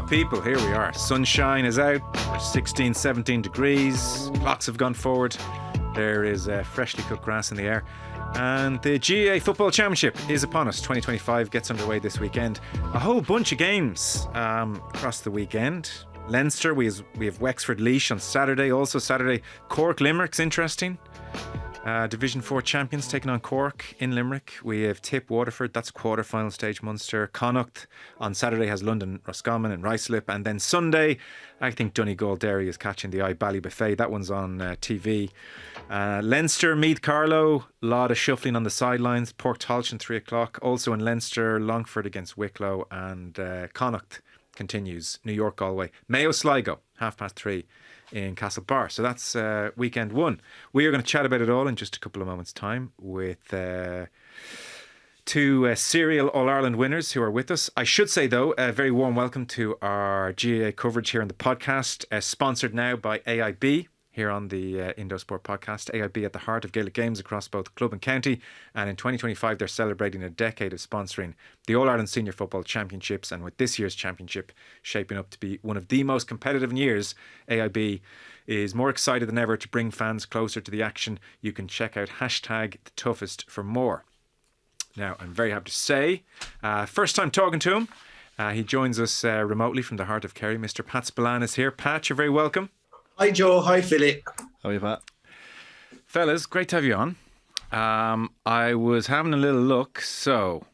People, here we are. Sunshine is out. We're 16, 17 degrees. Clocks have gone forward. There is freshly cooked grass in the air. And the GAA Football Championship is upon us. 2025 gets underway this weekend. A whole bunch of games across the weekend. Leinster, we have Wexford Laois on Saturday. Also Saturday, Cork Limerick's interesting. Division 4 champions taking on Cork in Limerick. We have Tip Waterford, that's quarter-final stage Munster. Connacht on Saturday has London Roscommon and Ruislip. And then Sunday, I think Donegal and Derry is catching the eye. Ballybuffet, that one's on TV. Leinster, Meath, Carlow, a lot of shuffling on the sidelines. Port Talchin 3 o'clock. Also in Leinster, Longford against Wicklow. And Connacht continues. New York, Galway. Mayo, Sligo, 3:30 in Castlebar. So that's weekend one. We are going to chat about it all in just a couple of moments' time with two serial All-Ireland winners who are with us. I should say, though, a very warm welcome to our GAA coverage here on the podcast, sponsored now by AIB here on the Indo Sport podcast. AIB at the heart of Gaelic games across both club and county. And in 2025, they're celebrating a decade of sponsoring the All-Ireland Senior Football Championships. And with this year's championship shaping up to be one of the most competitive in years, AIB is more excited than ever to bring fans closer to the action. You can check out #TheToughest for more. Now, I'm very happy to say, first time talking to him. He joins us remotely from the heart of Kerry. Mr. Pat Spillane is here. Pat, you're very welcome. Hi Joe, hi Philly. How are you, Pat? Fellas, great to have you on. I was having a little look. So,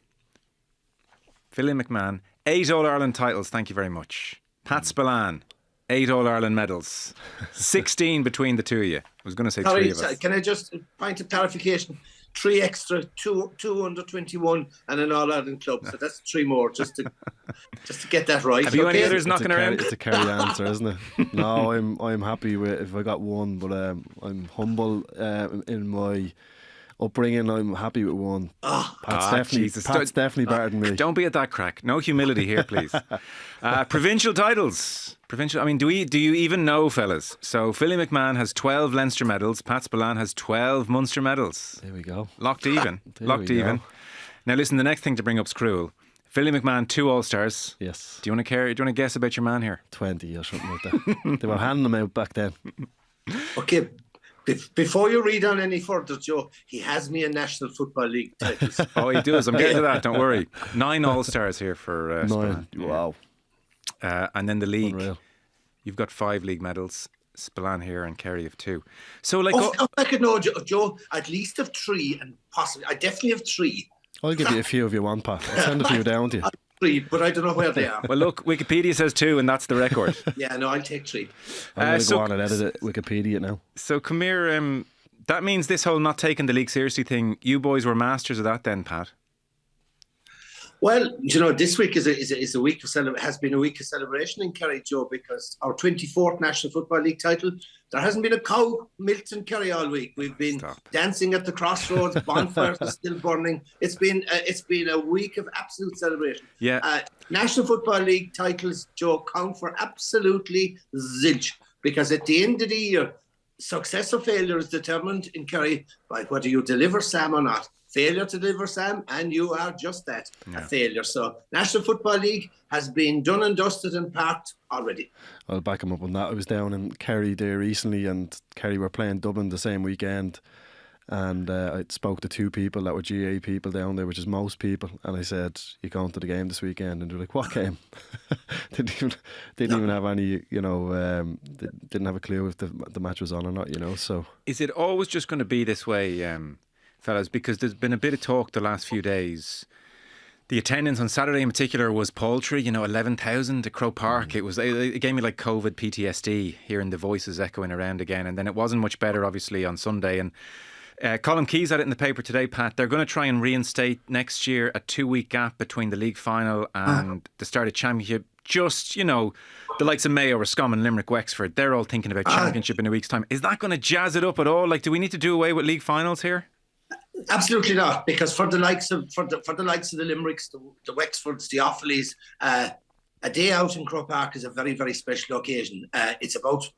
Philly McMahon, 8 All-Ireland titles, thank you very much. Pat Spillane, 8 All-Ireland medals. 16 between the two of you. I was going to say 3 of us. Can I just point of clarification? 3 extra, two under 21 and an All-Ireland club. So that's 3 more, just to get that right. Have you any others knocking around? It's a Kerry answer, isn't it? No, I'm happy with if I got one, but I'm humble in my upbringing. I'm happy with one. Pat's definitely better than me. Don't be at that crack. No humility here, please. Provincial titles. I mean, do you even know, fellas? So Philly McMahon has 12 Leinster medals. Pat Spillane has 12 Munster medals. There we go. Locked even. Locked even. Now listen, the next thing to bring up's cruel. Philly McMahon, 2 All-Stars. Yes. Do you want to guess about your man here? 20 or something like that. They were handing them out back then. Okay. Before you read on any further, Joe, he has me a National Football League titles. Oh, he does. I'm getting to that. Don't worry. 9 All-Stars here for 9. Spillane. Wow. And then the league. Unreal. You've got 5 league medals. Spillane here and Kerry have 2. So, like, I could know, Joe, at least have 3, and possibly, I definitely have 3. I'll give you a few if you want, Pat. I'll send a few down to you. 3, but I don't know where they are. Well, look, Wikipedia says 2, and that's the record. Yeah, no, I'll take 3. I'm going to go on and edit it, Wikipedia now. So, come here. That means this whole not taking the league seriously thing, you boys were masters of that then, Pat? Well, this week is a week of has been a week of celebration in Kerry, Joe, because our 24th National Football League title. There hasn't been a cow milked in Kerry all week. We've been dancing at the crossroads, bonfires are still burning. It's been a week of absolute celebration. Yeah. National Football League titles, Joe, count for absolutely zilch, because at the end of the year, success or failure is determined in Kerry by whether you deliver Sam or not. Failure to deliver, Sam, and you are just that, a failure. So National Football League has been done and dusted and parked already. I'll back him up on that. I was down in Kerry there recently, and Kerry were playing Dublin the same weekend, and I spoke to 2 people that were GA people down there, which is most people, and I said, you going to the game this weekend? And they're like, what game? didn't even have any, they didn't have a clue if the match was on or not, so. Is it always just going to be this way, fellas? Because there's been a bit of talk the last few days. The attendance on Saturday in particular was paltry, 11,000 at Croke Park. It gave me like COVID PTSD, hearing the voices echoing around again. And then it wasn't much better, obviously, on Sunday. And Colin Keys had it in the paper today, Pat. They're going to try and reinstate next year a 2-week gap between the league final and the start of championship. Just, the likes of Mayo, Roscommon, Limerick, Wexford, they're all thinking about championship in a week's time. Is that going to jazz it up at all? Like, do we need to do away with league finals here? Absolutely not, because for the likes of the Limericks, the Wexfords, the Offaly's, a day out in Croke Park is a very, very special occasion. It's about,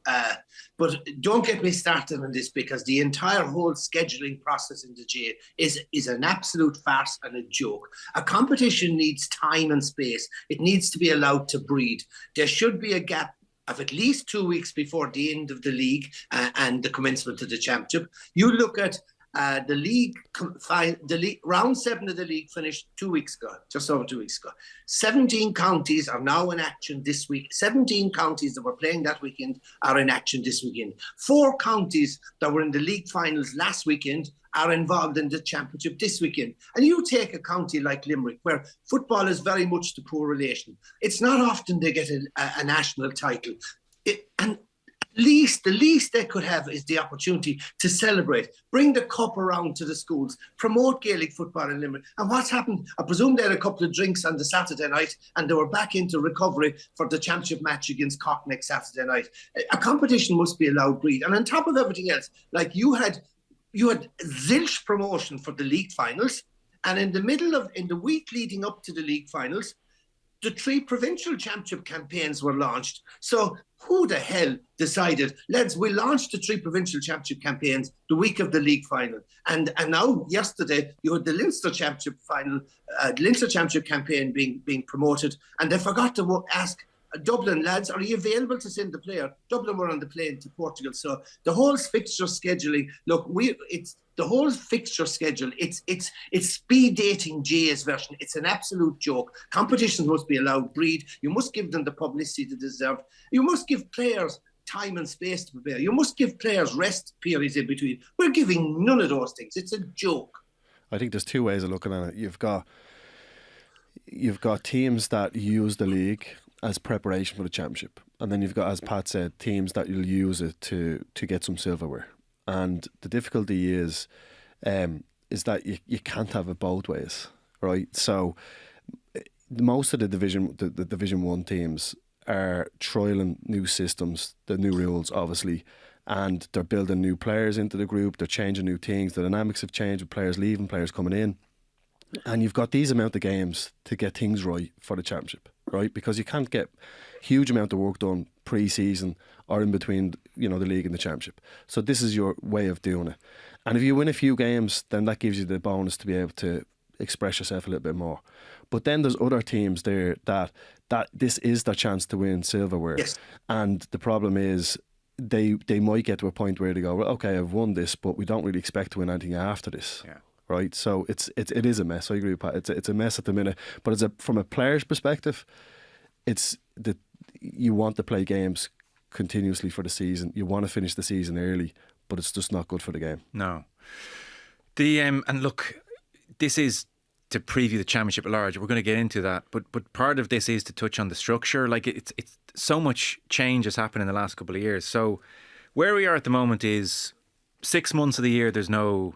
but don't get me started on this, because the entire whole scheduling process in the GA is an absolute farce and a joke. A competition needs time and space. It needs to be allowed to breathe. There should be a gap of at least 2 weeks before the end of the league and the commencement of the championship. You look at the league round 7 of the league finished 2 weeks ago, just over 2 weeks ago. 17 counties are now in action this week. 17 counties that were playing that weekend are in action this weekend. 4 counties that were in the league finals last weekend are involved in the championship this weekend. And you take a county like Limerick, where football is very much the poor relation. It's not often they get a national title. And the least they could have is the opportunity to celebrate, bring the cup around to the schools, promote Gaelic football in Limerick. And what's happened? I presume they had a couple of drinks on the Saturday night and they were back into recovery for the championship match against Cork next Saturday night. A competition must be allowed breathe. And on top of everything else, like you had zilch promotion for the league finals, and in the week leading up to the league finals, the 3 provincial championship campaigns were launched. So who the hell decided, lads, we launched the 3 provincial championship campaigns the week of the league final. And now, yesterday, you had the Leinster championship final, Leinster championship campaign being promoted. And they forgot to ask Dublin, lads, are you available to send the player? Dublin were on the plane to Portugal. So the whole fixture scheduling, look, the whole fixture schedule, it's speed dating GA's version. It's an absolute joke. Competitions must be allowed breathe. You must give them the publicity they deserve. You must give players time and space to prepare. You must give players rest periods in between. We're giving none of those things. It's a joke. I think there's 2 ways of looking at it. You've got teams that use the league as preparation for the championship, and then you've got, as Pat said, teams that you'll use it to get some silverware. And the difficulty is that you can't have it both ways, right? So most of the Division 1 teams are trialling new systems, the new rules, obviously, and they're building new players into the group. They're changing new things. The dynamics have changed with players leaving, players coming in, and you've got these amount of games to get things right for the championship, right? Because you can't get huge amount of work done pre-season or in between, the league and the championship. So this is your way of doing it. And if you win a few games, then that gives you the bonus to be able to express yourself a little bit more. But then there's other teams there that this is their chance to win silverware. Yes. And the problem is they might get to a point where they go, well, okay, I've won this, but we don't really expect to win anything after this. Yeah. Right, so it is a mess. I agree with Pat. It's a mess at the minute. But from a player's perspective, it's that you want to play games continuously for the season. You want to finish the season early, but it's just not good for the game. No. And look, this is to preview the championship at large. We're going to get into that, but part of this is to touch on the structure. Like it's so much change has happened in the last couple of years. So where we are at the moment is 6 months of the year there's no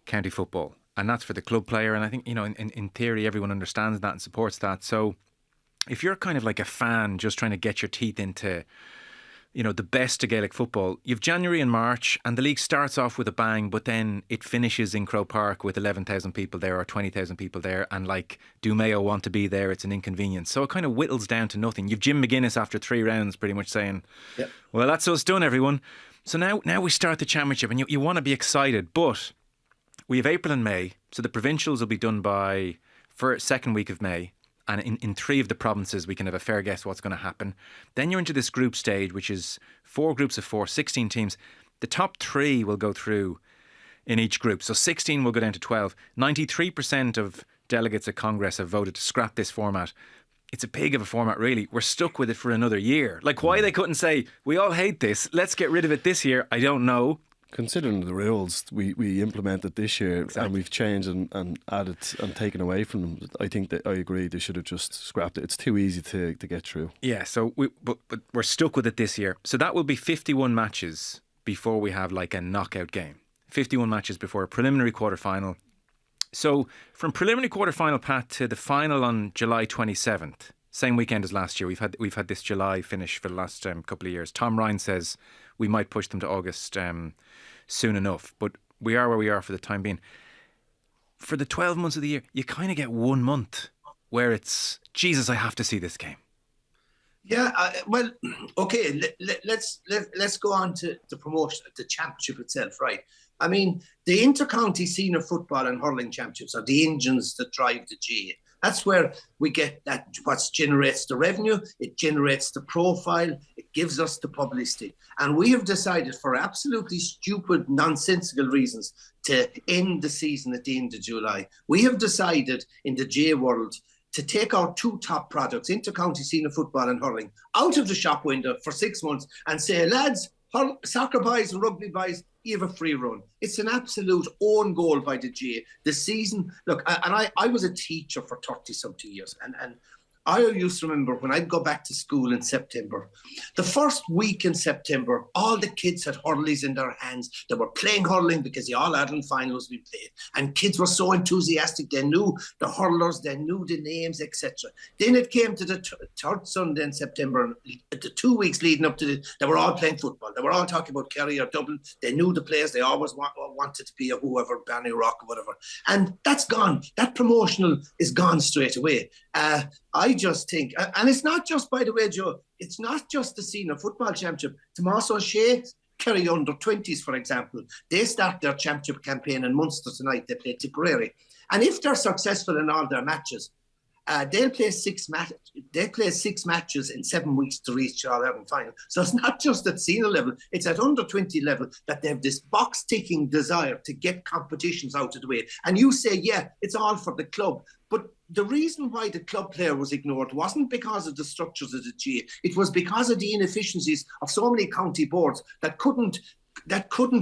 county football, and that's for the club player. And I think in theory everyone understands that and supports that. So if you're kind of like a fan just trying to get your teeth into the best of Gaelic football, you've January and March, and the league starts off with a bang, but then it finishes in Croke Park with 11,000 people there or 20,000 people there, and do Mayo want to be there? It's an inconvenience. So it kind of whittles down to nothing. You've Jim McGuinness after 3 rounds pretty much saying, yep, well, that's us done, everyone. So now we start the championship, and you want to be excited, but we have April and May, so the provincials will be done for second week of May. And in 3 of the provinces, we can have a fair guess what's going to happen. Then you're into this group stage, which is 4 groups of 4, 16 teams. The top 3 will go through in each group. So 16 will go down to 12. 93% of delegates at Congress have voted to scrap this format. It's a pig of a format, really. We're stuck with it for another year. Like, why they couldn't say, we all hate this, let's get rid of it this year, I don't know. Considering the rules we implemented this year, exactly, and we've changed and added and taken away from them, I think that I agree they should have just scrapped it. It's too easy to get through. Yeah, so but we're stuck with it this year. So that will be 51 matches before we have like a knockout game. 51 matches before a preliminary quarter-final. So from preliminary quarter-final, Pat, to the final on July 27th, same weekend as last year. We've had this July finish for the last couple of years. Tom Ryan says we might push them to August soon enough, but we are where we are for the time being. For the 12 months of the year, you kind of get 1 month where it's, Jesus, I have to see this game. Yeah, well, okay. Let's go on to the promotion, the championship itself, right? I mean, the inter-county senior football and hurling championships are the engines that drive the GA. That's where we get that. What generates the revenue, it generates the profile, it gives us the publicity, and we have decided, for absolutely stupid, nonsensical reasons, to end the season at the end of July. We have decided in the GA world to take our two top products, inter-county senior football and hurling, out of the shop window for 6 months and say, lads, soccer boys and rugby boys, you have a free run. It's an absolute own goal by the GA. The season, look, and I was a teacher for 30-something years, and I used to remember when I'd go back to school in September, the first week in September, all the kids had hurleys in their hands. They were playing hurling because the All-Ireland finals we played. And kids were so enthusiastic. They knew the hurlers, they knew the names, etc. Then it came to the third Sunday in September, the 2 weeks leading up to it, they were all playing football. They were all talking about Kerry or Dublin. They knew the players. They always wanted to be a whoever, Barney Rock or whatever. And that's gone. That promotional is gone straight away. I just think, and it's not just, by the way, Joe, it's not just the senior football championship. Tomas O'Shea, Kerry under 20s, for example, they start their championship campaign in Munster tonight. They play Tipperary. And if they're successful in all their matches, they'll play six matches in 7 weeks to reach the All-Ireland final. So it's not just at senior level, it's at under 20 level that they have this box-ticking desire to get competitions out of the way. And you say, yeah, it's all for the club. But the reason why the club player was ignored wasn't because of the structures of the GA. It was because of the inefficiencies of so many county boards that couldn't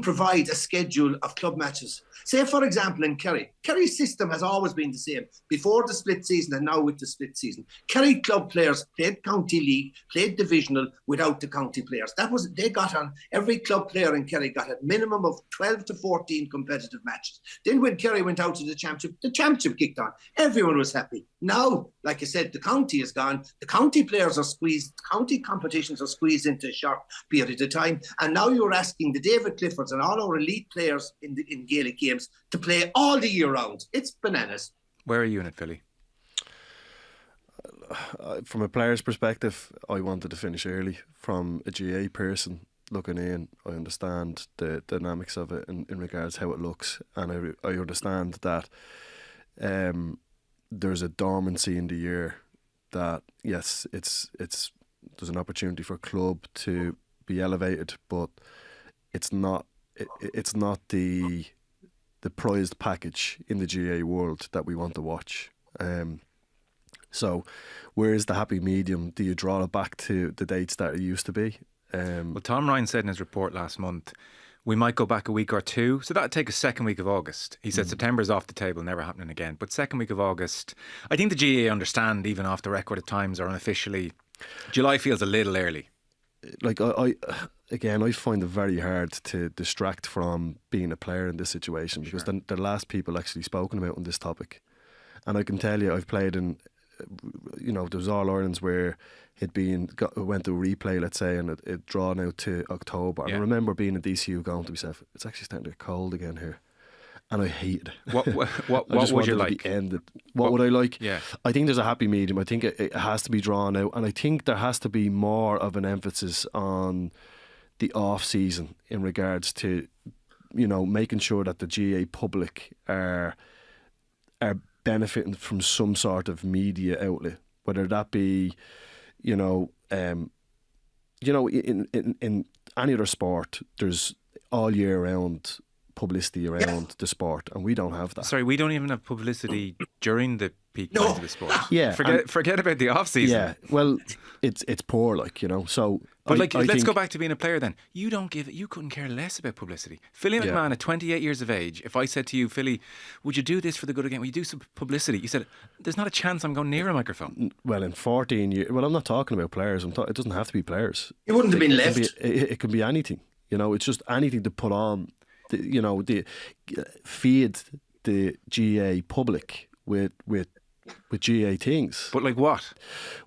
provide a schedule of club matches. Say, for example, in Kerry. Kerry's system has always been the same, before the split season and now with the split season. Kerry club players played county league, played divisional without the county players. They got on, every club player in Kerry got a minimum of 12 to 14 competitive matches. Then when Kerry went out to the championship kicked on. Everyone was happy. Now, like I said, the county is gone. The county players are squeezed. County competitions are squeezed into a short period of time. And now you're asking the David Cliffords and all our elite players in Gaelic games to play all the year round. It's bananas. Where are you in it, Philly? From a player's perspective, I wanted to finish early. From a GA person looking in, I understand the dynamics of it in regards how it looks, and I understand that there's a dormancy in the year. That yes, it's there's an opportunity for club to be elevated, but it's not the prized package in the GA world that we want to watch. So where is the happy medium? Do you draw it back to the dates that it used to be? Well, Tom Ryan said in his report last month, we might go back a week or two. So that'd take a second week of August. He said September's off the table, never happening again. But second week of August, I think the GA understand, even off the record at times or unofficially, July feels a little early. Like I find it very hard to distract from being a player in this situation, because the last people actually spoken about on this topic, and I can tell you, I've played in, there's All Irelands where it went to replay, let's say, and it drawn out to October. And I remember being in DCU going to myself, it's actually starting to get cold again here. And I hated it. What would you like? What would I like? Yeah. I think there's a happy medium. I think it has to be drawn out, and I think there has to be more of an emphasis on the off season in regards to, making sure that the GA public are benefiting from some sort of media outlet, whether that be, in any other sport, there's all year round publicity around the sport, and we don't have that. Sorry, we don't even have publicity during the peak times of the sport. Yeah, forget about the off season. Yeah, well, it's poor, So, but let's go back to being a player. Then you couldn't care less about publicity. Philly McMahon, at 28 years of age, if I said to you, Philly, would you do this for the good of the game? Will you do some publicity? You said, there's not a chance I'm going near a microphone. Well, in 14 years, I'm not talking about players. It doesn't have to be players. It wouldn't have been left. It could be anything. It's just anything to put on. Feed the GA public with GA things. But like what?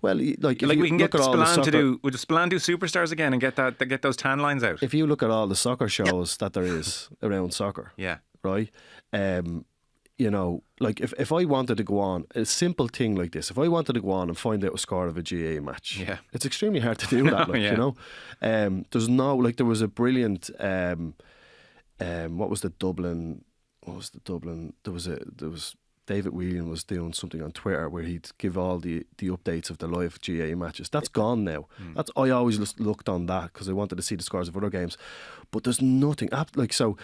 Well, we can get Spillane to do. Would Spillane do Superstars again and get those tan lines out? If you look at all the soccer shows that there is around soccer, yeah, right. you know, like if I wanted to go on, a simple thing like this, if I wanted to go on and find out a score of a GA match, it's extremely hard to do that, like, you know. There's no, like, there was a brilliant, what was the Dublin, there was David Whelan was doing something on Twitter where he'd give all the updates of the live GA matches. That's gone now. That's, I always just looked on that because I wanted to see the scores of other games. But there's nothing, like, so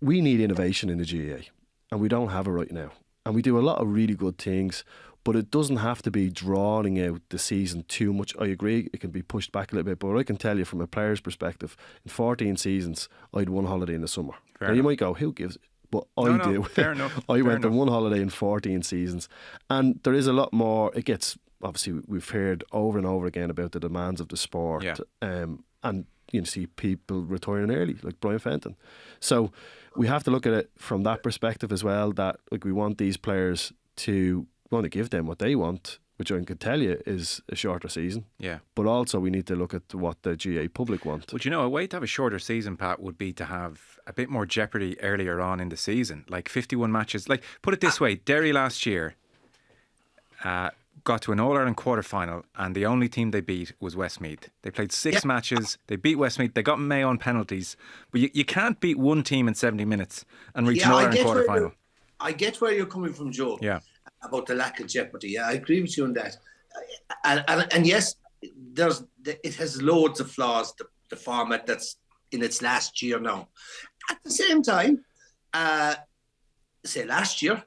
we need innovation in the GA and we don't have it right now. And we do a lot of really good things, but it doesn't have to be drawing out the season too much. I agree, it can be pushed back a little bit, but I can tell you from a player's perspective, in 14 seasons, I had one holiday in the summer. Now you might go, who gives it? But I do. Fair enough. I went on one holiday in 14 seasons. And there is a lot more. It gets, obviously, we've heard over and over again about the demands of the sport. And you see people retiring early, like Brian Fenton. So we have to look at it from that perspective as well, that like we want these players to want to give them what they want, which I can tell you is a shorter season. Yeah. But also we need to look at what the GA public want. But you know, a way to have a shorter season, Pat, would be to have a bit more jeopardy earlier on in the season. Like 51 matches. Like, put it this way, Derry last year got to an All-Ireland quarter-final and the only team they beat was Westmeath. They played 6 matches, they beat Westmeath, they got Mayo on penalties. But you can't beat one team in 70 minutes and reach an All-Ireland quarter-final. I get where you're coming from, Joe. Yeah. About the lack of jeopardy. Yeah, I agree with you on that. And yes, it has loads of flaws, the format that's in its last year now. At the same time, say last year,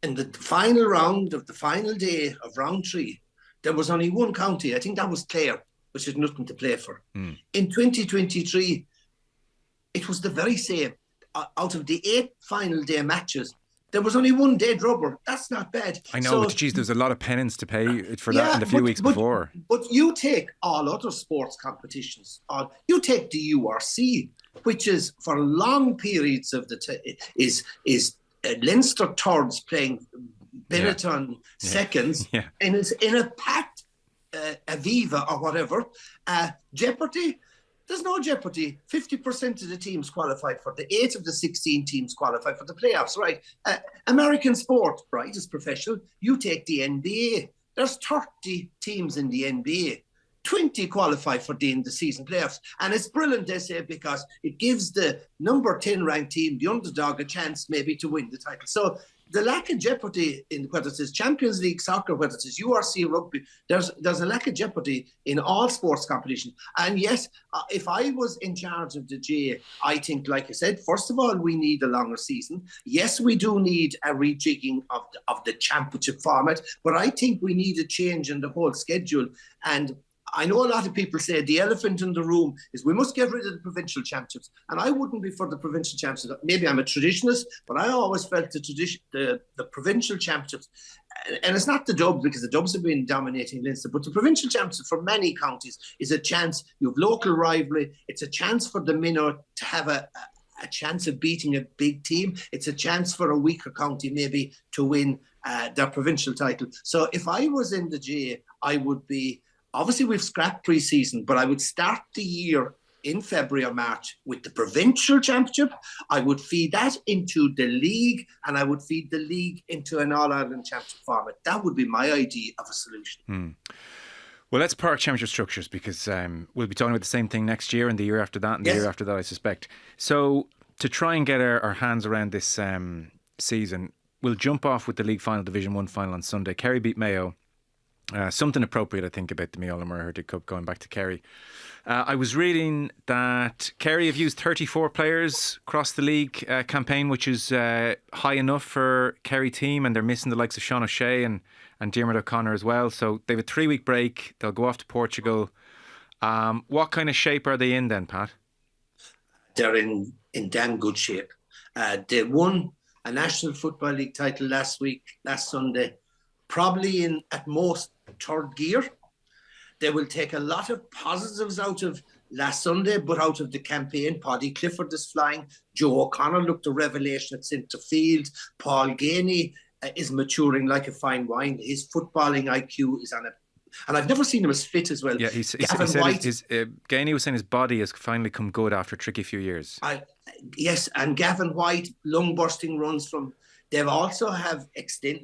in the final round of the final day of round 3, there was only one county. I think that was Clare, which had nothing to play for. In 2023, it was the very same. Out of the 8 final day matches, there was only one dead rubber. That's not bad. I know, but geez, there's a lot of penance to pay for that in the few weeks before. But you take all other sports competitions. You take the URC, which is for long periods of the is Leinster thirds playing Benetton seconds, and is in a packed Aviva or whatever. Jeopardy. There's no jeopardy. 50% of the teams qualified for the 8 of the 16 teams qualified for the playoffs, right? American sport, right, is professional. You take the NBA. There's 30 teams in the NBA. 20 qualify for the end of the season playoffs. And it's brilliant, they say, because it gives the number 10 ranked team, the underdog, a chance maybe to win the title. So the lack of jeopardy in whether it's Champions League soccer, whether it's URC rugby, there's a lack of jeopardy in all sports competitions. And yes, if I was in charge of the GA, I think, like I said, first of all, we need a longer season. Yes, we do need a rejigging of the championship format, but I think we need a change in the whole schedule. And I know a lot of people say the elephant in the room is we must get rid of the provincial championships. And I wouldn't be for the provincial championships. Maybe I'm a traditionalist, but I always felt the provincial championships, and it's not the Dubs because the Dubs have been dominating Leinster, but the provincial championship for many counties is a chance. You have local rivalry. It's a chance for the minnow to have a chance of beating a big team. It's a chance for a weaker county maybe to win their provincial title. So if I was in the GA, I would be... Obviously, we've scrapped pre-season, but I would start the year in February or March with the provincial championship. I would feed that into the league, and I would feed the league into an All-Ireland championship format. That would be my idea of a solution. Well, let's park championship structures because we'll be talking about the same thing next year and the year after that and the year after that, I suspect. So to try and get our hands around this season, we'll jump off with the League Final, Division 1 final on Sunday. Kerry beat Mayo. Something appropriate, I think, about the Mayo Heritage Cup, going back to Kerry. I was reading that Kerry have used 34 players across the league campaign, which is high enough for Kerry team, and they're missing the likes of Sean O'Shea and Diarmuid O'Connor as well. So they have a 3-week break. They'll go off to Portugal. What kind of shape are they in then, Pat? They're in damn good shape. They won a National Football League title last Sunday, probably in at most third gear. They will take a lot of positives out of last Sunday, but out of the campaign. Paudie Clifford is flying. Joe O'Connor looked a revelation at centre field. Paul Ganey is maturing like a fine wine. His footballing IQ is on And I've never seen him as fit as well. Yeah, he said White, Gainey was saying his body has finally come good after a tricky few years. Yes, and Gavin White, lung bursting runs from. They also have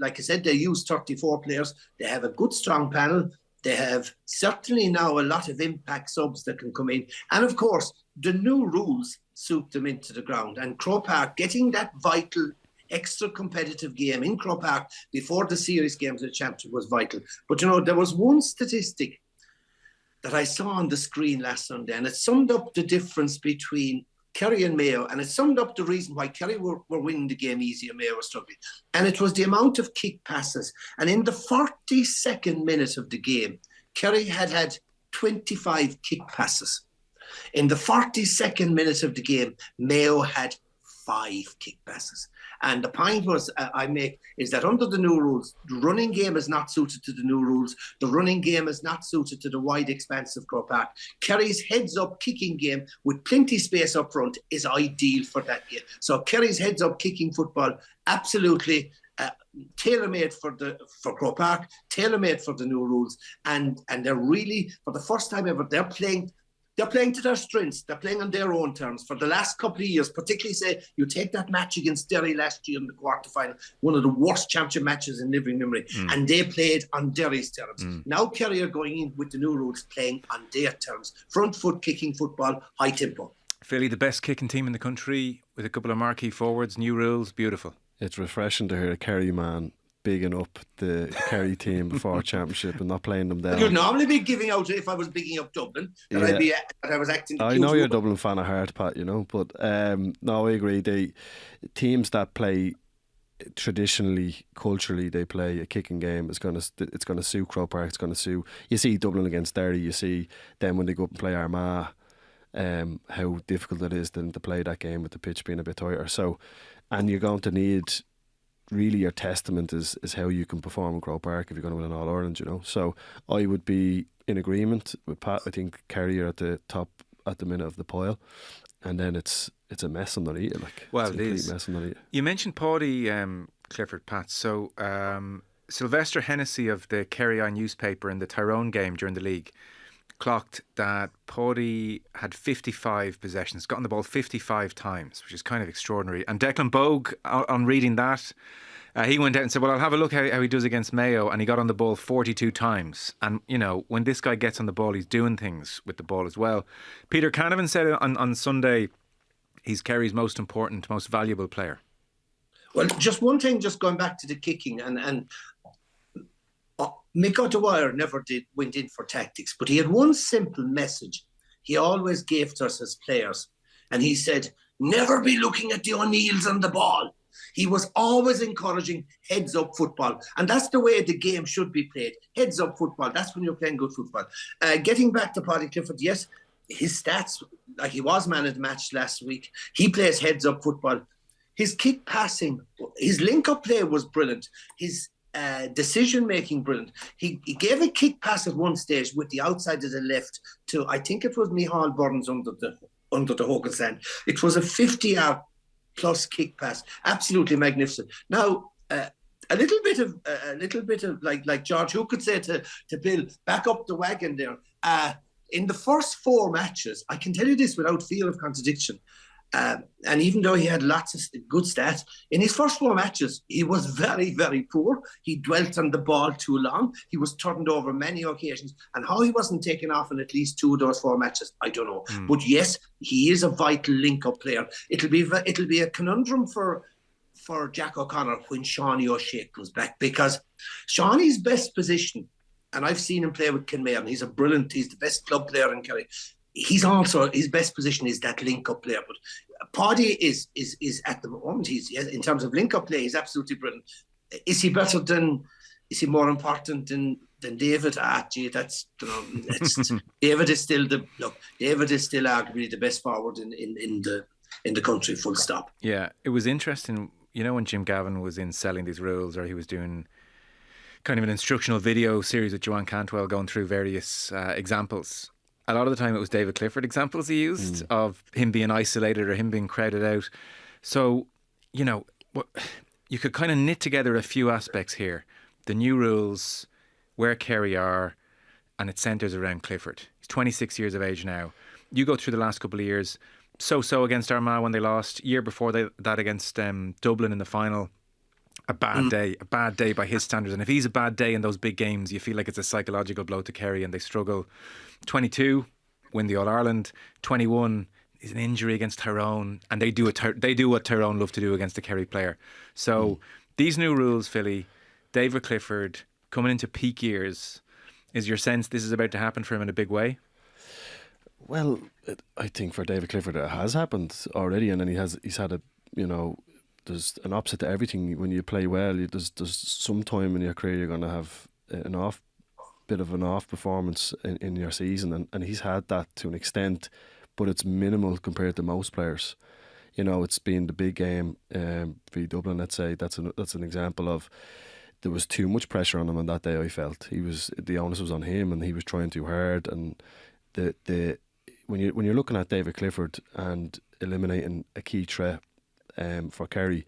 like I said, they use 34 players. They have a good, strong panel. They have certainly now a lot of impact subs that can come in. And of course, the new rules suit them into the ground. And Croke Park getting that vital extra competitive game in Croke Park before the series games of the championship was vital. But there was one statistic that I saw on the screen last Sunday, and it summed up the difference between Kerry and Mayo, and it summed up the reason why Kerry were winning the game easy and Mayo were struggling. And it was the amount of kick passes. And in the 42nd minute of the game, Kerry had 25 kick passes. In the 42nd minute of the game, Mayo had 5 kick passes. And the point I make is that under the new rules, the running game is not suited to the new rules. The running game is not suited to the wide expanse of Croke Park. Kerry's heads-up kicking game with plenty space up front is ideal for that game. So Kerry's heads-up kicking football, absolutely tailor-made for Croke Park, tailor-made for the new rules. And they're really, for the first time ever, they're playing to their strengths. They're playing on their own terms. For the last couple of years, particularly say you take that match against Derry last year in the quarterfinal, one of the worst championship matches in living memory, and they played on Derry's terms. Now Kerry are going in with the new rules, playing on their terms. Front foot kicking football, high tempo. Philly, the best kicking team in the country with a couple of marquee forwards, new rules, beautiful. It's refreshing to hear a Kerry man bigging up the Kerry team before championship and not playing them down. You'd normally be giving out, if I was bigging up Dublin, that I was acting. I know you're a Dublin fan at heart, Pat, but no, I agree. The teams that play traditionally, culturally, they play a kicking game. It's gonna suit Croke Park. It's gonna suit. You see Dublin against Derry. You see them when they go up and play Armagh. How difficult it is then to play that game with the pitch being a bit tighter. So, and you're going to need. Really, your testament is how you can perform in Croke Park if you're going to win an All-Ireland, So I would be in agreement with Pat. I think Kerry are at the top at the minute of the pile, and then it's a mess underneath it. It is. Mess underneath it. You mentioned Paudie Clifford, Pat. So Sylvester Hennessy of the Kerry Eye newspaper in the Tyrone game during the league clocked that Paudie had 55 possessions, gotten the ball 55 times, which is kind of extraordinary. And Declan Bogue, on reading that, he went out and said, well, I'll have a look how he does against Mayo, and he got on the ball 42 times. And, when this guy gets on the ball, he's doing things with the ball as well. Peter Canavan said on Sunday, he's Kerry's most important, most valuable player. Well, just one thing, just going back to the kicking, and Mick O'Dwyer never went in for tactics, but he had one simple message he always gave to us as players. And he said, never be looking at the O'Neills on the ball. He was always encouraging heads-up football. And that's the way the game should be played. Heads-up football. That's when you're playing good football. Getting back to Paudie Clifford, yes, his stats, like he was man of the match last week. He plays heads-up football. His kick passing, his link-up play was brilliant. His decision-making brilliant. He gave a kick pass at one stage with the outside of the left to, I think it was Micheál Burns under the Hogan stand. It was a 50-yard plus kick pass. Absolutely magnificent. Now, a little bit of like George, who could say to Bill, back up the wagon there. In the first 4 matches, I can tell you this without fear of contradiction, and even though he had lots of good stats, in his first 4 matches, he was very, very poor. He dwelt on the ball too long. He was turned over many occasions. And how he wasn't taken off in at least 2 of those 4 matches, I don't know. But yes, he is a vital link-up player. It'll be a conundrum for Jack O'Connor when Seanie O'Shea comes back, because Seanie's best position, and I've seen him play with Kenmare, he's the best club player in Kerry. He's also, his best position is that link-up player. But Paudie is at the moment, in terms of link-up play, he's absolutely brilliant. Is he more important than David? David is still arguably the best forward in the country, full stop. Yeah, it was interesting, when Jim Gavin was in selling these rules, or he was doing kind of an instructional video series with Joanne Cantwell going through various examples. A lot of the time it was David Clifford examples he used of him being isolated or him being crowded out. So, you could kind of knit together a few aspects here. The new rules, where Kerry are, and it centres around Clifford. He's 26 years of age now. You go through the last couple of years, so against Armagh when they lost, year before that against Dublin in the final. A bad day by his standards. And if he's a bad day in those big games, you feel like it's a psychological blow to Kerry and they struggle. 22, win the All-Ireland. 21 is an injury against Tyrone, and they do what Tyrone love to do against a Kerry player. So these new rules, Philly, David Clifford coming into peak years, is your sense this is about to happen for him in a big way? Well, I think for David Clifford it has happened already, and then he's had a, there's an opposite to everything. When you play well, there's some time in your career you're going to have a bit of an off performance in your season, and he's had that to an extent, but it's minimal compared to most players. It's been the big game for Dublin. Let's say that's an example of there was too much pressure on him on that day. I felt the onus was on him, and he was trying too hard. And when you're looking at David Clifford and eliminating a key threat for Kerry,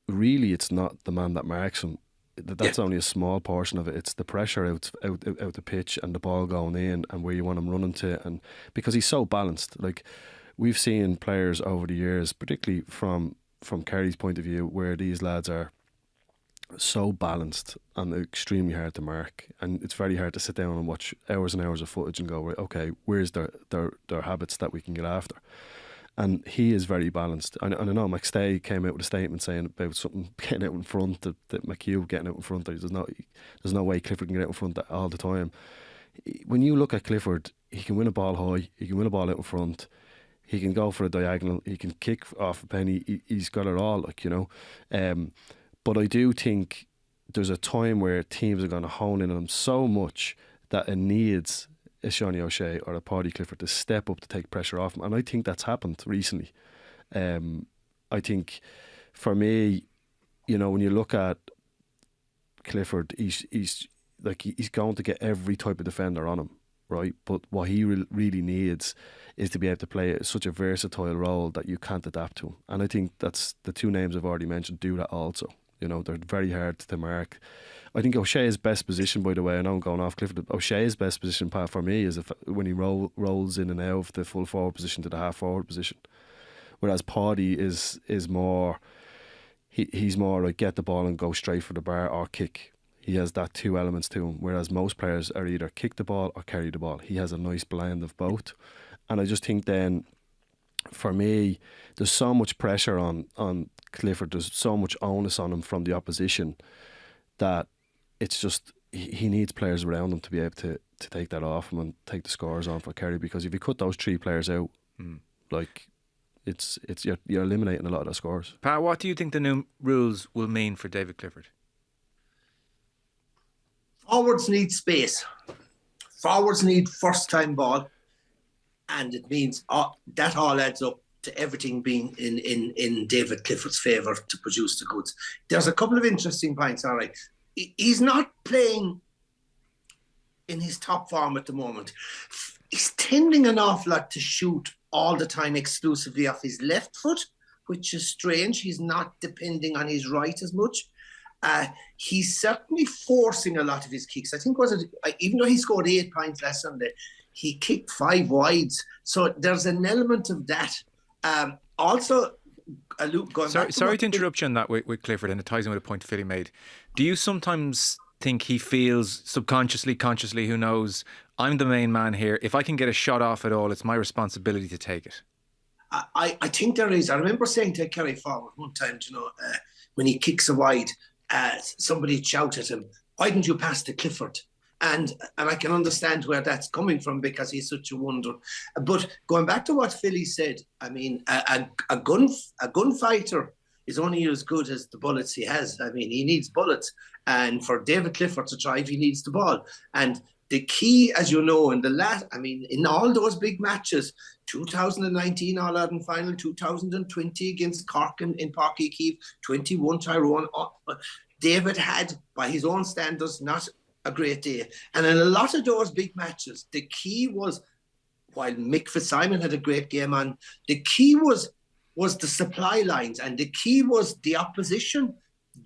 really it's not the man that marks him. That's only a small portion of it. It's the pressure out the pitch and the ball going in and where you want him running to, and because he's so balanced. Like, we've seen players over the years, particularly from Kerry's point of view, where these lads are so balanced and extremely hard to mark, and it's very hard to sit down and watch hours and hours of footage and go, right, okay, where's their habits that we can get after. And he is very balanced. And I know McStay came out with a statement saying about something getting out in front, that McHugh getting out in front. There's no way Clifford can get out in front all the time. When you look at Clifford, he can win a ball high, he can win a ball out in front, he can go for a diagonal, he can kick off a penny, he's got it all, but I do think there's a time where teams are going to hone in on him so much that it needs a Seanie O'Shea or a Paudie Clifford to step up to take pressure off him, and I think that's happened recently. I think for me, when you look at Clifford, he's going to get every type of defender on him, right? But what he really needs is to be able to play such a versatile role that you can't adapt to him, and I think that's the two names I've already mentioned do that also. They're very hard to mark. I think O'Shea's best position, by the way, I know I'm going off Clifford, O'Shea's best position, Pat, for me, is when he rolls in and out of the full forward position to the half forward position. Whereas Paudie is more, he's more like get the ball and go straight for the bar or kick. He has that two elements to him, whereas most players are either kick the ball or carry the ball. He has a nice blend of both. And I just think then, for me, there's so much pressure on Clifford, there's so much onus on him from the opposition that it's just he needs players around him to be able to take that off him and take the scores on for Kerry, because if you cut those three players out, it's you're eliminating a lot of the scores. Pat, what do you think the new rules will mean for David Clifford? Forwards need space. Forwards need first time ball, and it means that all adds up to everything being in David Clifford's favour to produce the goods. There's a couple of interesting points, all right. He's not playing in his top form at the moment. He's tending an awful lot to shoot all the time exclusively off his left foot, which is strange. He's not depending on his right as much. He's certainly forcing a lot of his kicks. I think even though he scored 8 points last Sunday, he kicked 5 wides. So there's an element of that. Also, sorry to interrupt you on that with Clifford, and it ties in with a point Philly made. Do you sometimes think he feels subconsciously, consciously, who knows, I'm the main man here. If I can get a shot off at all, it's my responsibility to take it? I think there is. I remember saying to Kerry forward one time, when he kicks a wide, somebody shouted at him, "Why didn't you pass to Clifford?" And I can understand where that's coming from, because he's such a wonder. But going back to what Philly said, I mean, a gunfighter is only as good as the bullets he has. I mean, he needs bullets. And for David Clifford to thrive, he needs the ball. And the key, as you know, in all those big matches, 2019 All-Ireland final, 2020 against Cork in Páirc Uí Chaoimh, 21 Tyrone, David had, by his own standards, not a great day. And in a lot of those big matches, the key was, while Mick Fitzsimon had a great game on, the key was the supply lines, and the key was the opposition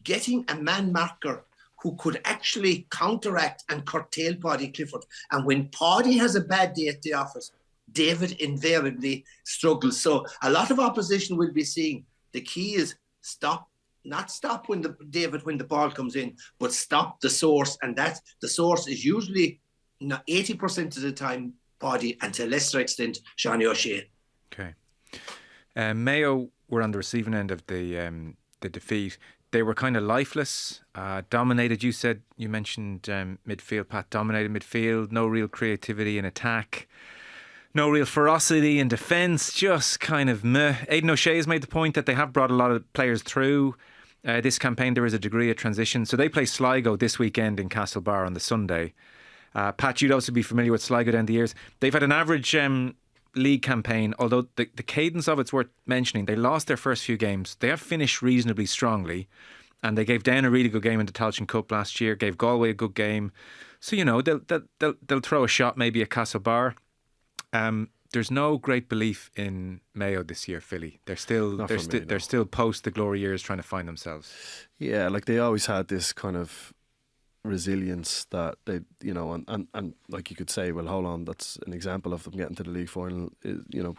getting a man marker who could actually counteract and curtail Paudie Clifford. And when Paudie has a bad day at the office, David invariably struggles. So a lot of opposition will be seeing. The key is not stop when the ball comes in, but stop the source. And that the source is usually 80% of the time Paudie, and to a lesser extent Seanie O'Shea. Okay. Mayo were on the receiving end of the defeat. They were kind of lifeless, dominated. You mentioned midfield, Pat, dominated midfield, no real creativity in attack, no real ferocity in defence, just kind of meh. Aidan O'Shea has made the point that they have brought a lot of players through this campaign. There is a degree of transition. So they play Sligo this weekend in Castlebar on the Sunday. Pat, you'd also be familiar with Sligo down the years. They've had an average league campaign, although the cadence of it's worth mentioning. They lost their first few games. They have finished reasonably strongly, and they gave Down a really good game in the Tailteann Cup last year, gave Galway a good game. So, they'll throw a shot maybe at Castlebar. There's no great belief in Mayo this year, Philly. They're still post the glory years trying to find themselves. Yeah, like they always had this kind of resilience that they, and like you could say, well, hold on, that's an example of them getting to the league final,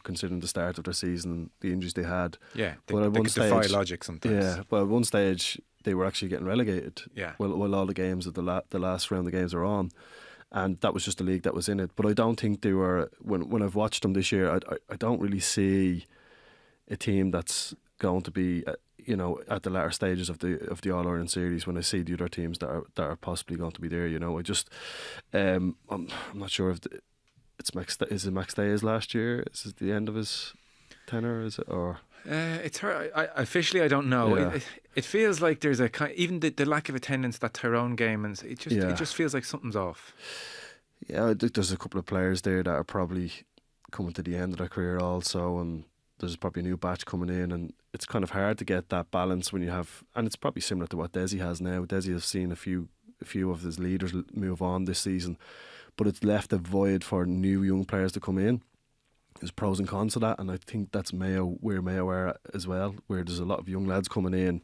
considering the start of their season, the injuries they had. Yeah, they could defy logic sometimes. Yeah, well, at one stage they were actually getting relegated. Yeah. While all the games of the last round of games were on, and that was just the league that was in it. But I don't think they were. When I've watched them this year, I don't really see a team that's going to be at the latter stages of the All Ireland series. When I see the other teams that are possibly going to be there, I just I'm not sure if it's Max. Is it Max Day's last year? Is it the end of his tenure? Is it or? It's her. Officially, I don't know. Yeah. It feels like there's even the lack of attendance at that Tyrone game, and it just feels like something's off. Yeah, I think there's a couple of players there that are probably coming to the end of their career also, and there's probably a new batch coming in, and it's kind of hard to get that balance when you have, and it's probably similar to what Desi has now. Desi has seen a few of his leaders move on this season, but it's left a void for new young players to come in. There's pros and cons to that, and I think that's where Mayo are as well, where there's a lot of young lads coming in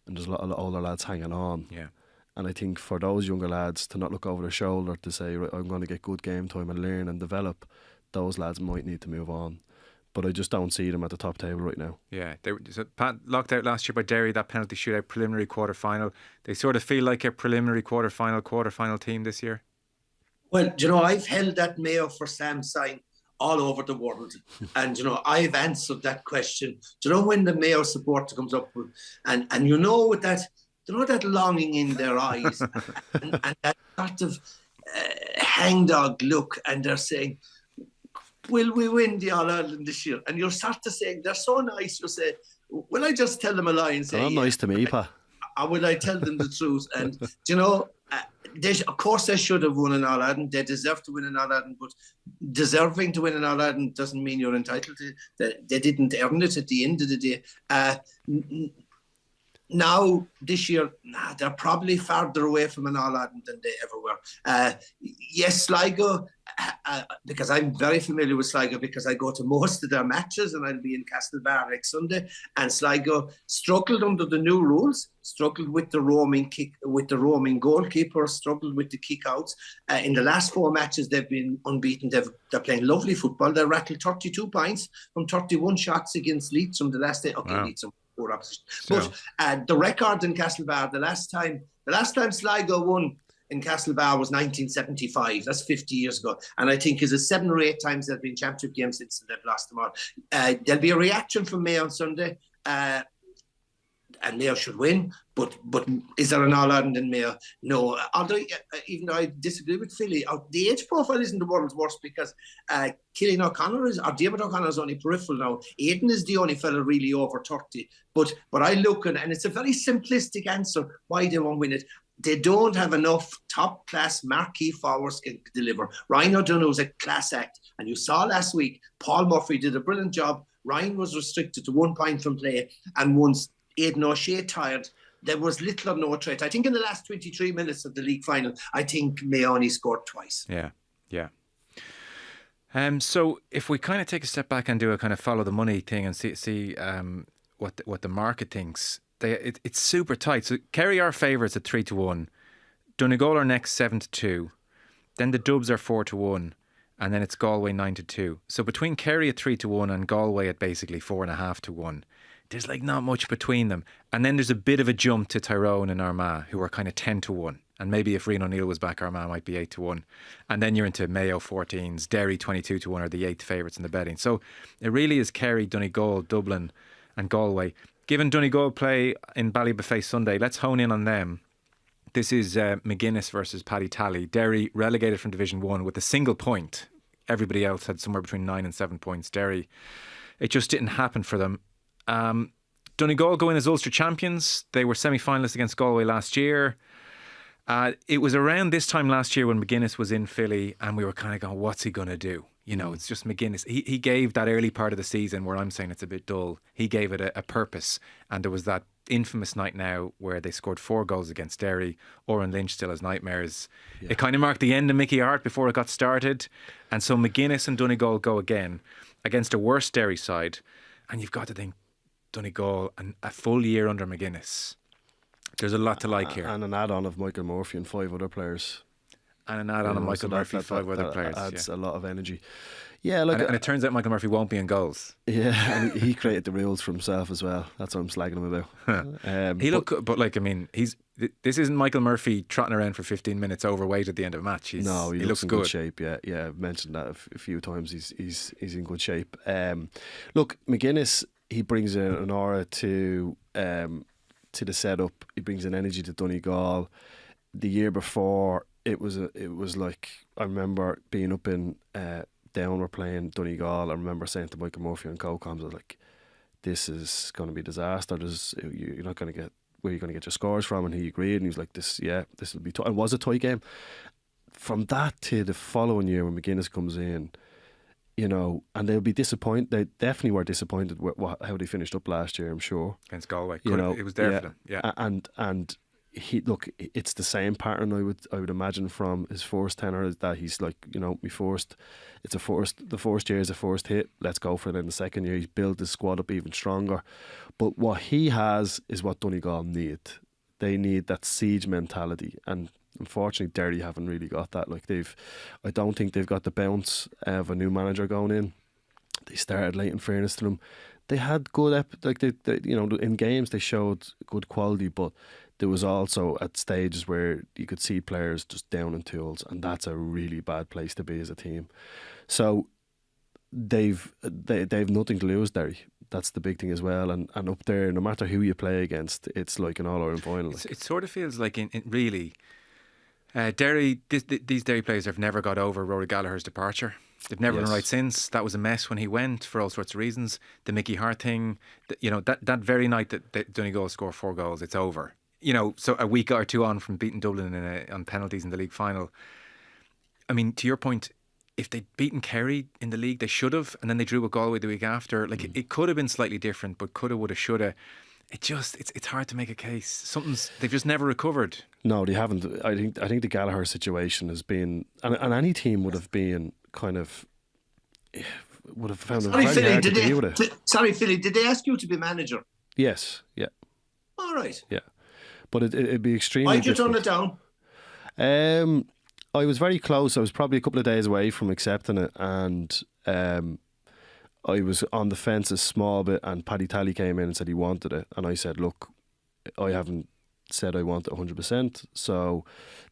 and there's a lot of older lads hanging on. Yeah. And I think for those younger lads to not look over their shoulder to say, right, I'm going to get good game time and learn and develop, those lads might need to move on. But I just don't see them at the top table right now. Yeah, they were locked out last year by Derry, that penalty shootout preliminary quarter-final. They sort of feel like a preliminary quarter-final team this year. Well, I've held that Mayo for Sam sign all over the world. And, I've answered that question. When the Mayo supporter comes up with, and with that, that longing in their eyes and that sort of hangdog look, and they're saying, will we win the All-Ireland this year? And you're sort of saying, they're so nice, you say, will I just tell them a lie and say, nice to me, Pa. Or will I tell them the truth? And, of course they should have won an All-Ireland. They deserve to win an All-Ireland, but deserving to win an All-Ireland doesn't mean you're entitled to it. They didn't earn it at the end of the day. Now, this year, they're probably farther away from an All-Ireland than they ever were. Yes, Sligo, because I'm very familiar with Sligo because I go to most of their matches, and I'll be in Castlebar next Sunday. And Sligo struggled under the new rules, struggled with the roaming goalkeeper, struggled with the kick-outs. In the last 4 matches, they've been unbeaten. They're playing lovely football. They rattled 32 points from 31 shots against Leeds from the last day. Okay, wow. Leeds are poor opposition. But the record in Castlebar, the last time Sligo won in Castlebar was 1975. That's 50 years ago. And I think is it 7 or 8 times there have been championship games since they've lost them all. There'll be a reaction from Mayo on Sunday. And Mayo should win, but is there an All-Ireland in Mayo? No. Although, even though I disagree with Philly, the age profile isn't the world's worst because David O'Connor is only peripheral now. Aidan is the only fella really over 30. But I look and it's a very simplistic answer why they won't win it. They don't have enough top-class marquee forwards can deliver. Ryan O'Donnell's a class act. And you saw last week, Paul Murphy did a brilliant job. Ryan was restricted to 1 point from play, and once Aidan O'Shea tired, there was little or no threat. I think in the last 23 minutes of the league final, I think Mayo only scored twice. Yeah. So if we kind of take a step back and do a kind of follow the money thing and see what the market thinks, it's super tight. So Kerry are favourites at 3-1. Donegal are next 7-2. Then the Dubs are 4-1. And then it's Galway 9-2. So between Kerry at 3-1 and Galway at basically 4.5-1, there's like not much between them. And then there's a bit of a jump to Tyrone and Armagh, who are kind of 10-1. And maybe if Rian O'Neill was back, Armagh might be 8-1. And then you're into Mayo 14s, Derry 22-1 are the 8th favourites in the betting. So it really is Kerry, Donegal, Dublin and Galway. Given Donegal play in Ballybofey Sunday, let's hone in on them. This is McGuinness versus Paddy Tally. Derry relegated from Division 1 with a single point. Everybody else had somewhere between 9 and 7 points. Derry, it just didn't happen for them. Donegal go in as Ulster champions. They were semi-finalists against Galway last year. It was around this time last year when McGuinness was in Philly and we were kind of going, what's he going to do? You know, it's just McGuinness. He gave that early part of the season where I'm saying it's a bit dull. He gave it a purpose. And there was that infamous night now where they scored 4 goals against Derry. Oran Lynch still has nightmares. Yeah. It kind of marked the end of Mickey Hart before it got started. And so McGuinness and Donegal go again against a worse Derry side. And you've got to think Donegal and a full year under McGuinness. There's a lot to like here. And an add-on of Michael Murphy and 5 other players. And an add-on of Michael Murphy, 5 other players. Adds a lot of energy. Yeah, like, and it turns out Michael Murphy won't be in goals. Yeah, and he created the rules for himself as well. That's what I'm slagging him about. He looked good, but like, I mean, this isn't Michael Murphy trotting around for 15 minutes overweight at the end of a match. He looks in good shape. Yeah, I've mentioned that a few times. He's in good shape. Look, McGuinness, he brings an aura to the setup. He brings an energy to Donegal. The year before, it was like, I remember being up in Down, we're playing Donegal. I remember saying to Michael Murphy and co-coms, I was like, this is going to be a disaster. You're not going to get where you're going to get your scores from. And he agreed, and he was like, this will be tough. It was a tight game. From that to the following year when McGuinness comes in, you know, and they'll be disappointed. They definitely were disappointed with how they finished up last year, I'm sure. Against Galway. It was there for them. Yeah. And it's the same pattern I would imagine from his first tenure, is that he's like, you know, the first year is a first hit, let's go for it. In the second year, he's built his squad up even stronger. But what he has is what Donegal need. They need that siege mentality, and unfortunately Derry haven't really got that. Like, I don't think they've got the bounce of a new manager going in. They started late, in fairness to them. They had good you know, in games they showed good quality, but there was also at stages where you could see players just down in tools, and that's a really bad place to be as a team. So they've nothing to lose, Derry. That's the big thing as well. And up there, no matter who you play against, it's like an All-Ireland final. It sort of feels like in really Derry. These Derry players have never got over Rory Gallagher's departure. They've never been right since. That was a mess when he went for all sorts of reasons. The Mickey Hart thing, you know, that very night that Donegal scored 4 goals, it's over. You know, so a week or two on from beating Dublin on penalties in the league final. I mean, to your point, if they'd beaten Kerry in the league, they should have, and then they drew with Galway the week after. Like, it could have been slightly different, but coulda, woulda, shoulda. It's hard to make a case. They've just never recovered. No, they haven't. I think the Gallagher situation has been, and any team would have been kind of, would have found it very hard to deal with it. Sorry, Philly, did they ask you to be manager? Yes, yeah. All right. Yeah. But it'd be extremely Why'd you turn it down? I was very close. I was probably a couple of days away from accepting it, and I was on the fence a small bit, and Paddy Tally came in and said he wanted it, and I said, look, I haven't said I want it 100%. So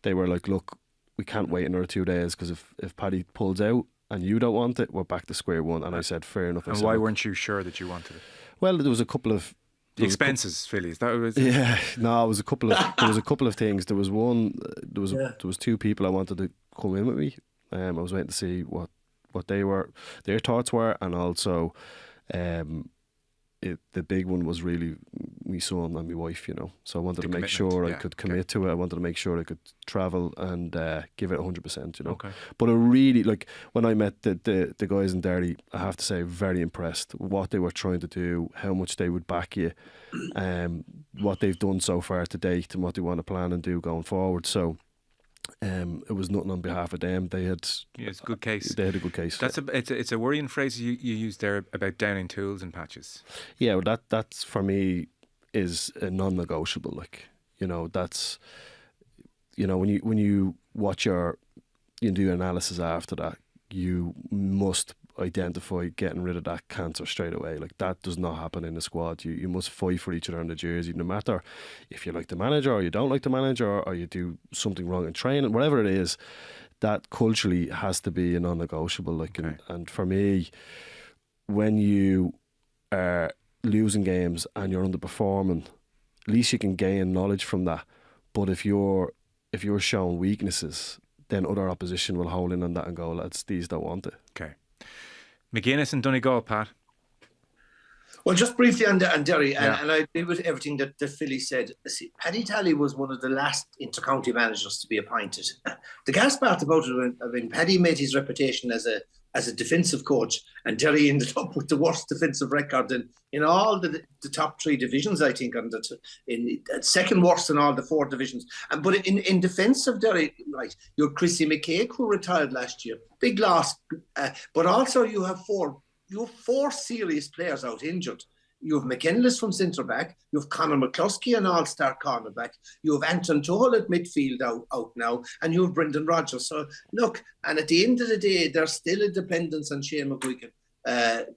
they were like, look, we can't wait another 2 days, because if Paddy pulls out and you don't want it, we're back to square one. And I said, fair enough. And why weren't you sure that you wanted it? Well, there was a couple of the expenses, Philly. Is that what it was? Yeah, no, it was a couple of there was a couple of things. There was there was 2 people I wanted to come in with me. I was waiting to see what their thoughts were, and also the big one was really my son and my wife, you know. So I wanted to make sure I could commit to it. I wanted to make sure I could travel and give it 100%, you know. Okay. But I really, like, when I met the guys in Derry, I have to say, very impressed with what they were trying to do, how much they would back you, what they've done so far to date, and what they want to plan and do going forward. So it was nothing on behalf of them. They had it's a good case. They had a good case. It's a worrying phrase you used there about downing tools and patches. Yeah, well, that's for me is a non-negotiable. Like, you know, that's, when you watch you do your analysis after that, you must identify getting rid of that cancer straight away. Like, that does not happen in the squad. You must fight for each other on the jersey, no matter if you like the manager or you don't like the manager, or you do something wrong in training, whatever it is. That culturally has to be a non-negotiable. Like, Okay. and for me, when you are losing games and you're underperforming, at least you can gain knowledge from that. But if you're showing weaknesses, then other opposition will hold in on that and go, lads, these don't want it. Okay. McGuinness and Donegal, Pat. Well, just briefly on Derry, Yeah. and I agree with everything that Philly said. See, Paddy Talley was one of the last inter-county managers to be appointed. The gas part about it, when Paddy made his reputation as a defensive coach, and Derry ended up with the worst defensive record in all the top three divisions, I think, in second worst in all the four divisions. But in defence of Derry, right, you have Chrissy McCaig, who retired last year, big loss. But also you have four serious players out injured. You have McKenlis from centre back. You have Conor McCluskey, an all-star cornerback. You have Anton Toll at midfield out now, and you have Brendan Rodgers. So look, and at the end of the day, there's still a dependence on Shane McGuigan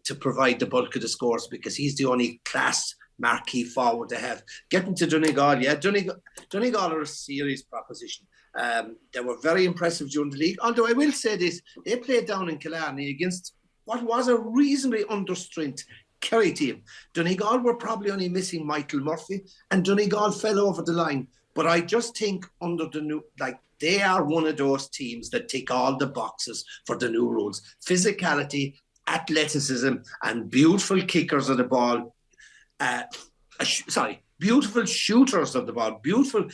to provide the bulk of the scores, because he's the only class marquee forward to have. Getting to Donegal, yeah, Donegal are a serious proposition. They were very impressive during the league. Although I will say this, they played down in Killarney against what was a reasonably understrength Kerry team. Donegal were probably only missing Michael Murphy, and Donegal fell over the line. But I just think under the new, they are one of those teams that tick all the boxes for the new rules. Physicality, athleticism, and beautiful kickers of the ball. Beautiful shooters of the ball. Beautiful.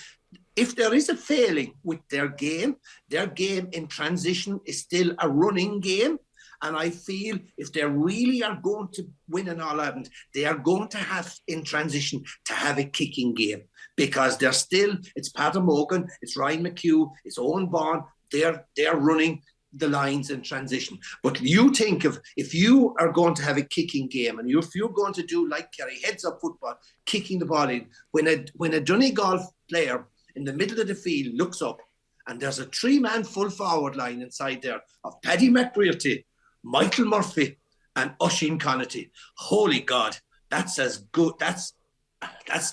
If there is a failing with their game in transition is still a running game. And I feel if they really are going to win an All-Ireland, they are going to have, in transition, to have a kicking game. Because it's Pat Morgan, it's Ryan McHugh, it's Owen Bond, they're running the lines in transition. But you think of, if you are going to have a kicking game, and if you're going to do like Kerry, heads-up football, kicking the ball in, when a Donegal player in the middle of the field looks up, and there's a three-man full forward line inside there of Paddy McBrearty, Michael Murphy and Oisin Connaughty. Holy God, that's as good. That's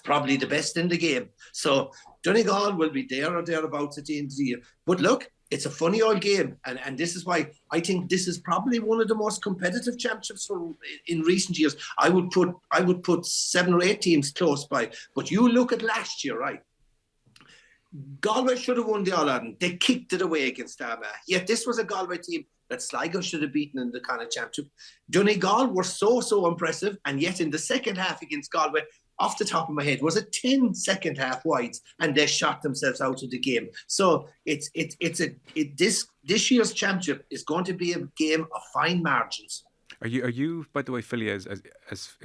probably the best in the game. So Donegal will be there or thereabouts at the end of the year. But look, it's a funny old game, and this is why I think this is probably one of the most competitive championships in recent years. I would put 7 or 8 teams close by. But you look at last year, right? Galway should have won the All-Ireland. They kicked it away against Armagh. Yet this was a Galway team that Sligo should have beaten in the Connacht Championship. Donegal were so impressive, and yet in the second half against Galway, off the top of my head, was it 10 second half wides, and they shot themselves out of the game. So this year's championship is going to be a game of fine margins. Are you by the way, Philly, as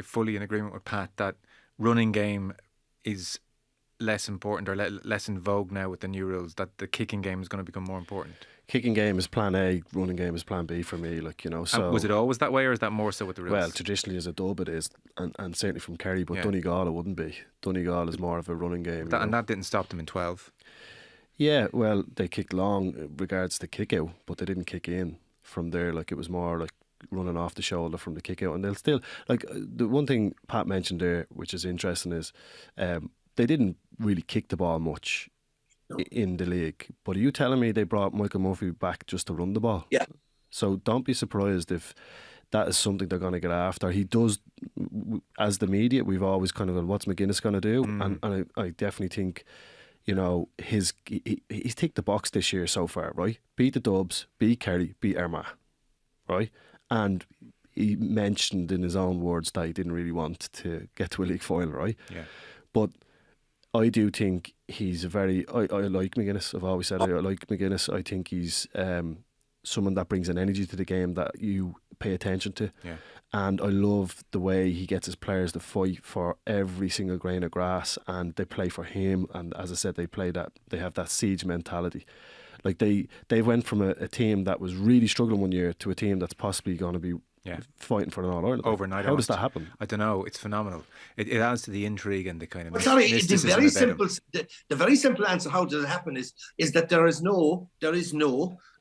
fully in agreement with Pat that running game is less important or less in vogue now with the new rules, that the kicking game is going to become more important? Kicking game is plan A, running game is plan B for me. So was it always that way, or is that more so with the rules? Well, traditionally as a dub it is, and certainly from Kerry, but Donegal it wouldn't be. Donegal is more of a running game. And that didn't stop them in 12. Yeah, well, they kicked long regards to kick out, but they didn't kick in from there. It was more like running off the shoulder from the kick out, and they'll still, the one thing Pat mentioned there, which is interesting, is they didn't really kick the ball much in the league. But are you telling me they brought Michael Murphy back just to run the ball? Yeah. So don't be surprised if that is something they're going to get after. He does, as the media, we've always kind of gone, what's McGuinness going to do? And I definitely think, he's ticked the box this year so far, right? Beat the Dubs, beat Kerry, beat Armagh, right? And he mentioned in his own words that he didn't really want to get to a league final, right? Yeah. But I do think he's I like McGuinness. I've always said I like McGuinness. I think he's someone that brings an energy to the game that you pay attention to. Yeah. And I love the way he gets his players to fight for every single grain of grass, and they play for him. And as I said, they have that siege mentality. They went from a team that was really struggling one year to a team that's possibly going to be fighting for an All-Ireland. Overnight. How does that happen? I don't know. It's phenomenal. It adds to the intrigue and the kind of the very simple answer how does it happen is that there is no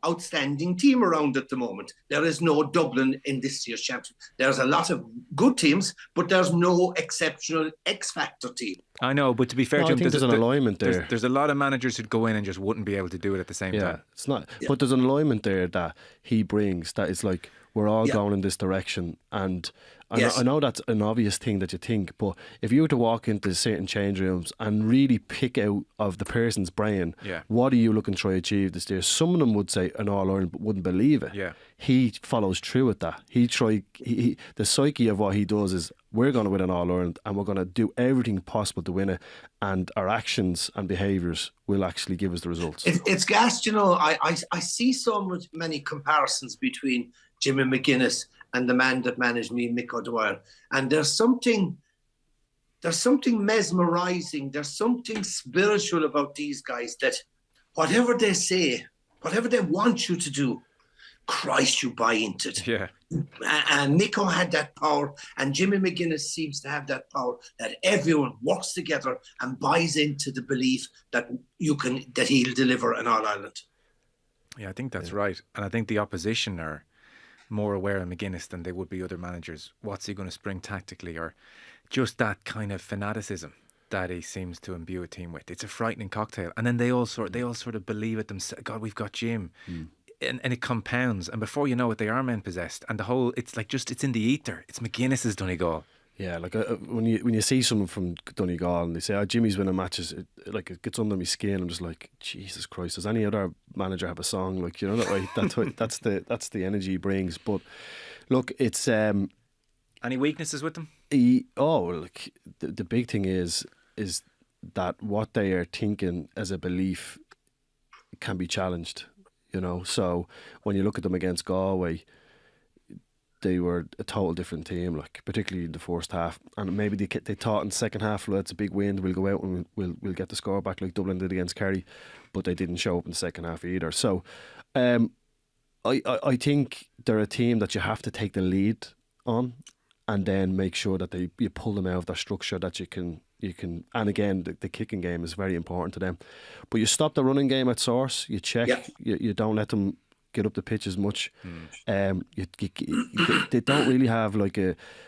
outstanding team around at the moment. There is no Dublin in this year's championship. There's a lot of good teams, but there's no exceptional X-factor team. I know, but to be fair to him, there's an alignment there. There's a lot of managers who'd go in and just wouldn't be able to do it at the same time. It's not. Yeah. But there's an alignment there that he brings that is like, we're all going in this direction. And I know that's an obvious thing that you think, but if you were to walk into certain change rooms and really pick out of the person's brain, what are you looking to try to achieve this year? Some of them would say an All-Ireland but wouldn't believe it. Yeah. He follows through with that. The psyche of what he does is, we're going to win an All-Ireland and we're going to do everything possible to win it, and our actions and behaviours will actually give us the results. It's gas, you know. I see so many comparisons between Jimmy McGuinness and the man that managed me, Mick O'Dwyer. And there's something mesmerising, there's something spiritual about these guys, that whatever they say, whatever they want you to do, Christ, you buy into it. Yeah. And Mick had that power, and Jimmy McGuinness seems to have that power, that everyone works together and buys into the belief that he'll deliver an All-Ireland. Yeah, I think that's right. And I think the opposition are more aware of McGuinness than they would be other managers. What's he going to spring tactically, or just that kind of fanaticism that he seems to imbue a team with. It's a frightening cocktail. And then they all sort of believe it themselves. God, we've got Jim. And it compounds, and before you know it, they are men possessed, and the whole, it's in the ether. It's McGuinness's Donegal. Yeah, like when you see someone from Donegal and they say, Jimmy's winning matches, it gets under my skin. I'm just like, Jesus Christ, does any other manager have a song? Like, you know, that way, that's the energy he brings. But look, it's any weaknesses with them? The big thing is that what they are thinking as a belief can be challenged. You know, so when you look at them against Galway, they were a total different team, like particularly in the first half. And maybe they thought in the second half, well, it's a big win, we'll go out and we'll get the score back like Dublin did against Kerry, but they didn't show up in the second half either. So I think they're a team that you have to take the lead on, and then make sure that you pull them out of their structure, that you can, and again, the kicking game is very important to them. But you stop the running game at source, you check, you don't let them get up the pitch as much. They don't really have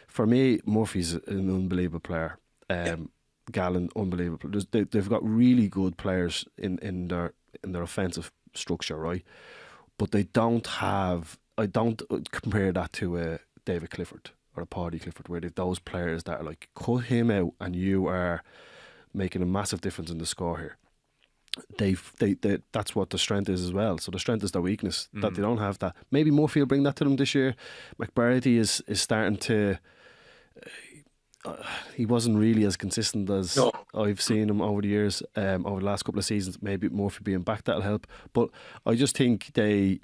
for me, Murphy's an unbelievable player. Gallen, unbelievable. They've got really good players in their offensive structure, right? But they don't have, I don't compare that to David Clifford or a Paudie Clifford, where they've those players that are like, cut him out and you are making a massive difference in the score here. That's what the strength is as well. So the strength is their weakness, that they don't have that. Maybe Murphy will bring that to them this year. McBarity is starting to he wasn't really as consistent as I've seen him over the years, over the last couple of seasons. Maybe Murphy being back, that'll help. But I just think they've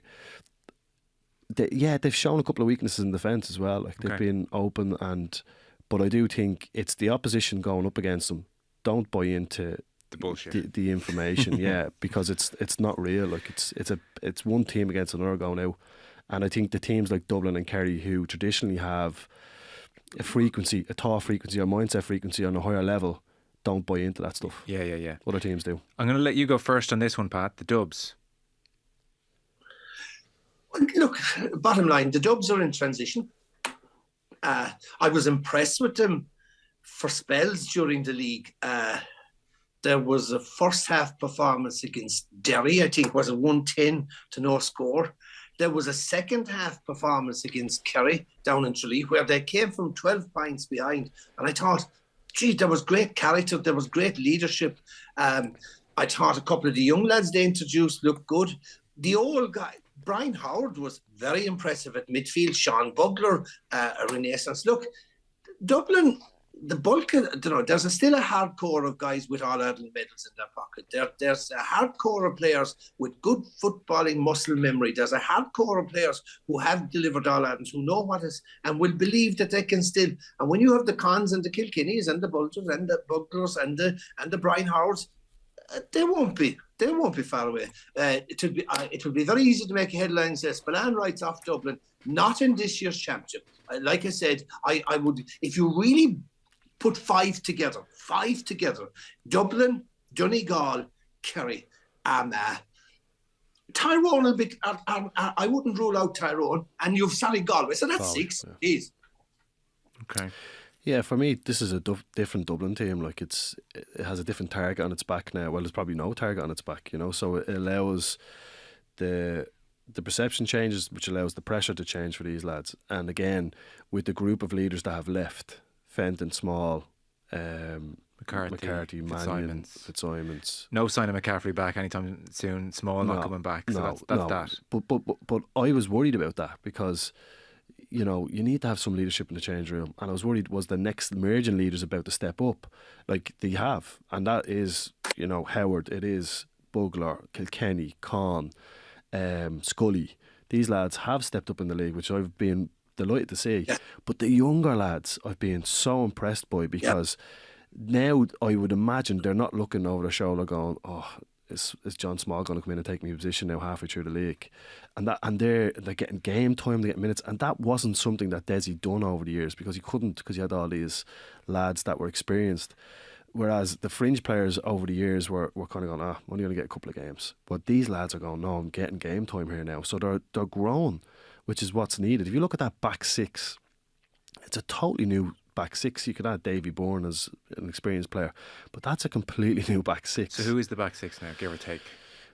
shown a couple of weaknesses in defence as well. Like they've been open, but I do think it's the opposition going up against them. Don't buy into the bullshit, the information, because it's not real. Like it's one team against another going out, and I think the teams like Dublin and Kerry, who traditionally have a thought frequency or mindset frequency on a higher level, don't buy into that stuff. Yeah. Other teams do. I'm going to let you go first on this one, Pat. The Dubs. Look, bottom line, the Dubs are in transition. I was impressed with them for spells during the league. There was a first half performance against Derry, I think was a 1-10 to no score. There was a second half performance against Kerry down in Tralee, where they came from 12 points behind. And I thought, there was great character, there was great leadership. I thought a couple of the young lads they introduced looked good. The old guy, Brian Howard, was very impressive at midfield. Sean Bugler, a renaissance. Look, Dublin, the bulk of, there's still a hardcore of guys with All-Ireland medals in their pocket. There's a hardcore of players with good footballing muscle memory. There's a hardcore of players who have delivered All-Irelands, who know what is, and will believe that they can still. And when you have the Cons and the Kilkennys and the Bulgers and the Buglers and the Brian Howards, They won't be. They won't be far away. It will be very easy to make a headline and say Spillane writes off Dublin. Not in this year's championship. Like I said, I would, if you really put five together, Dublin, Donegal, Kerry, Tyrone will be. I wouldn't rule out Tyrone, and you've Galway, so that's Galway, 6. yeah. Jeez. Okay. Yeah, for me, this is a different Dublin team. Like it has a different target on its back now. Well, there's probably no target on its back, you know. So it allows the perception changes, which allows the pressure to change for these lads. And again, with the group of leaders that have left, Fenton, Small, McCarthy, Mannion, Fitzsimons. No sign of McCaffrey back anytime soon. Small not coming back. So that's that. But I was worried about that because, you know, you need to have some leadership in the change room, and I was worried, was the next emerging leaders about to step up? Like they have, and that is, you know, Howard, it is Bugler, Kilkenny, Conn, Scully. These lads have stepped up in the league, which I've been delighted to see. Yeah. But the younger lads I've been so impressed by, because now I would imagine they're not looking over their shoulder going, oh, is John Small going to come in and take me position now halfway through the league? And they're getting game time, they get minutes, and that wasn't something that Desi done over the years because he couldn't, because he had all these lads that were experienced. Whereas the fringe players over the years were kind of going, I'm only going to get a couple of games. But these lads are going, no, I'm getting game time here now. So they're grown, which is what's needed. If you look at that back six, it's a totally new back six. You could add Davy Bourne as an experienced player, but that's a completely new back six. So who is the back six now, give or take?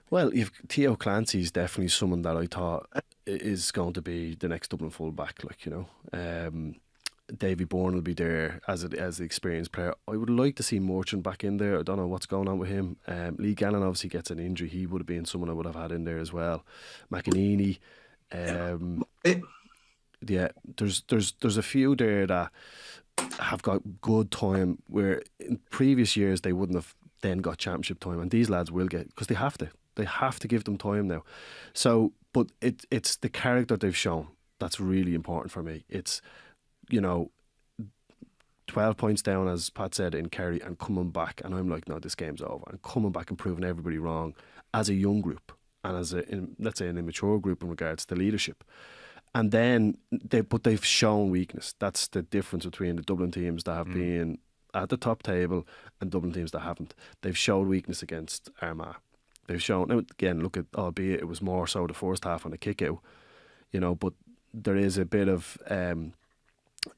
Well, Theo Clancy's definitely someone that I thought is going to be the next Dublin full back, like, you know. Davy Bourne will be there as the experienced player. I would like to see Morchan back in there. I don't know what's going on with him. Lee Gannon obviously gets an injury. He would have been someone I would have had in there as well. McEnany. Yeah, there's a few there that have got good time where in previous years they wouldn't have then got championship time, and these lads will get, because they have to give them time now. So, but it's the character they've shown that's really important for me. It's, you know, 12 points down, as Pat said, in Kerry, and coming back, and I'm like, no, this game's over, and coming back and proving everybody wrong as a young group and as let's say an immature group in regards to leadership. And then they've shown weakness. That's the difference between the Dublin teams that have been at the top table and Dublin teams that haven't. They've shown weakness against Armagh. They've shown, now again, look at, albeit it was more so the first half on the kick out, you know, but there is a bit of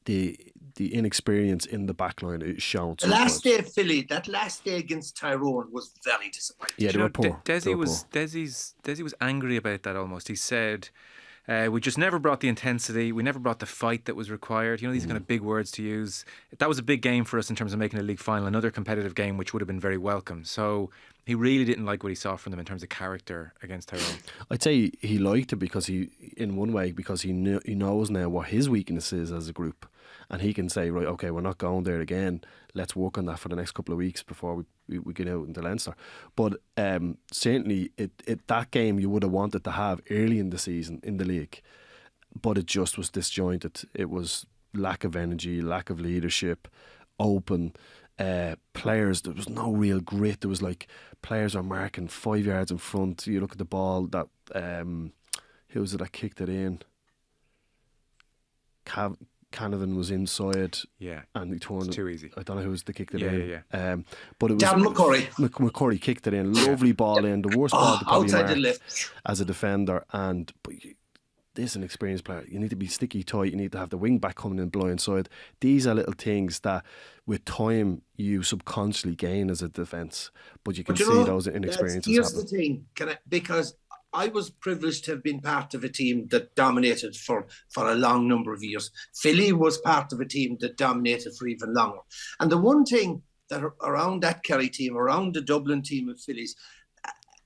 the inexperience in the back line is shown. The last day of Philly, that last day against Tyrone was very disappointing. Yeah, they were poor. Desi was angry about that almost. He said, we just never brought the intensity. We never brought the fight that was required. You know, these kind of big words to use. That was a big game for us in terms of making a league final, another competitive game, which would have been very welcome. So he really didn't like what he saw from them in terms of character against Tyrone. I'd say he liked it because he knows now what his weakness is as a group, and he can say, right, okay, we're not going there again. Let's work on that for the next couple of weeks before we get out into Leinster. But certainly, that game you would have wanted to have early in the season in the league, but it just was disjointed. It was lack of energy, lack of leadership, open. Players, there was no real grit. There was like players are marking 5 yards in front. You look at the ball that who was it that kicked it in? Canavan was inside, and he turned. It's too easy. I don't know who was the kicked it in. Yeah. But it was Dan McCurry. McCurry kicked it in. Lovely ball in. The worst ball to probably outside mark the left as a defender. This is an experienced player. You need to be sticky tight. You need to have the wing back coming in blind side. These are little things that, with time, you subconsciously gain as a defence. But you can see those inexperiences here's happen. the thing, because I was privileged to have been part of a team that dominated for a long number of years. Philly was part of a team that dominated for even longer. And the one thing that around that Kerry team, around the Dublin team of Phillies,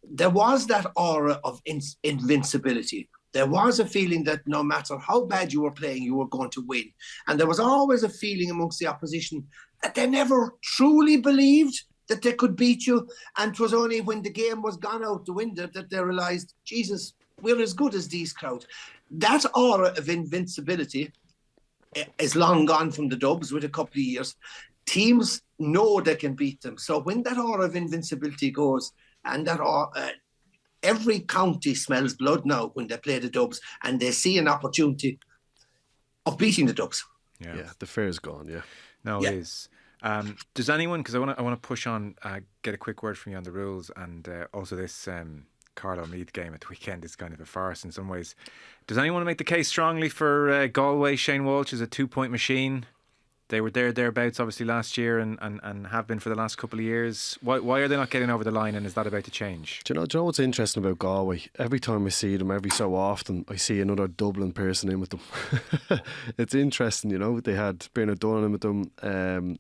there was that aura of invincibility. There was a feeling that no matter how bad you were playing, you were going to win. And there was always a feeling amongst the opposition that they never truly believed that they could beat you. And it was only when the game was gone out the window that they realised, Jesus, we're as good as these crowd. That aura of invincibility is long gone from the Dubs with a couple of years. teams know they can beat them. So when that aura of invincibility goes, and that every county smells blood now when they play the Dubs, and they see an opportunity of beating the Dubs. Yeah, the fair is gone. Yeah, no, it is. Does anyone? Because I want to push on. Get a quick word from you on the rules, and also this Carlow and Meath game at the weekend is kind of a farce in some ways. Does anyone want to make the case strongly for Galway? Shane Walsh is a 2-point machine. They were thereabouts obviously last year and have been for the last couple of years. Why are they not getting over the line, and is that about to change? Do you know what's interesting about Galway? Every time I see them, every so often, I see another Dublin person in with them. It's interesting, They had Bernard Dunn in with them, and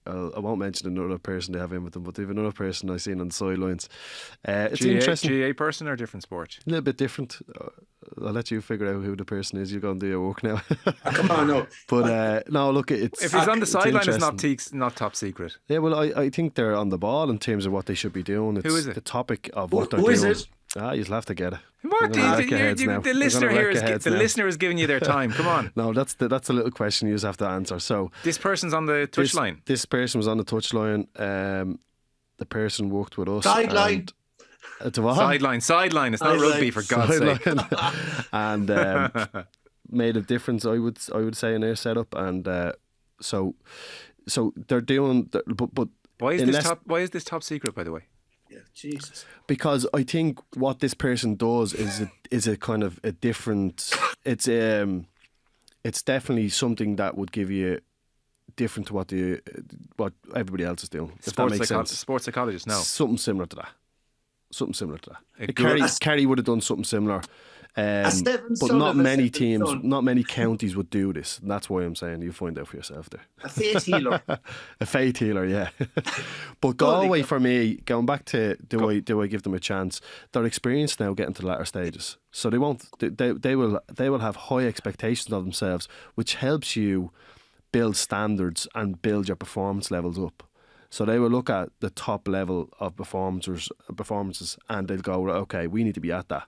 I won't mention another person they have in with them, but they have another person I've seen on the sidelines. It's interesting. GA person or different sport? A little bit different. I'll let you figure out who the person is. You go and do your work now. Come on, no. But no, look, it's if he's on the sideline, it's not top secret. Yeah, well, I think they're on the ball in terms of what they should be doing. It's who is it? The topic of what they're doing. Who is it? You'll have to get it. What? The listener here is giving you their time. Come on. No, that's a little question you just have to answer. So this person's on the touchline. This person was on the touchline. The person worked with us. Sideline. Sideline. It's not rugby, for God's sake. And made a difference, I would say, in their setup. And so they're doing. But why is this top secret, by the way? Yeah, Jesus. Because I think what this person does is a kind of a different. It's definitely something that would give you different to what everybody else is doing. If that makes sense. Sports psychologist, no. Something similar to that. Kerry would have done something similar. But not many teams, not many counties would do this. And that's why I'm saying you find out for yourself there. A faith healer. A faith healer, yeah. But Galway, for me, going back to do I give them a chance? They're experienced now getting to the latter stages, so they won't. They will have high expectations of themselves, which helps you build standards and build your performance levels up. So they will look at the top level of performances, and they'll go, okay, we need to be at that.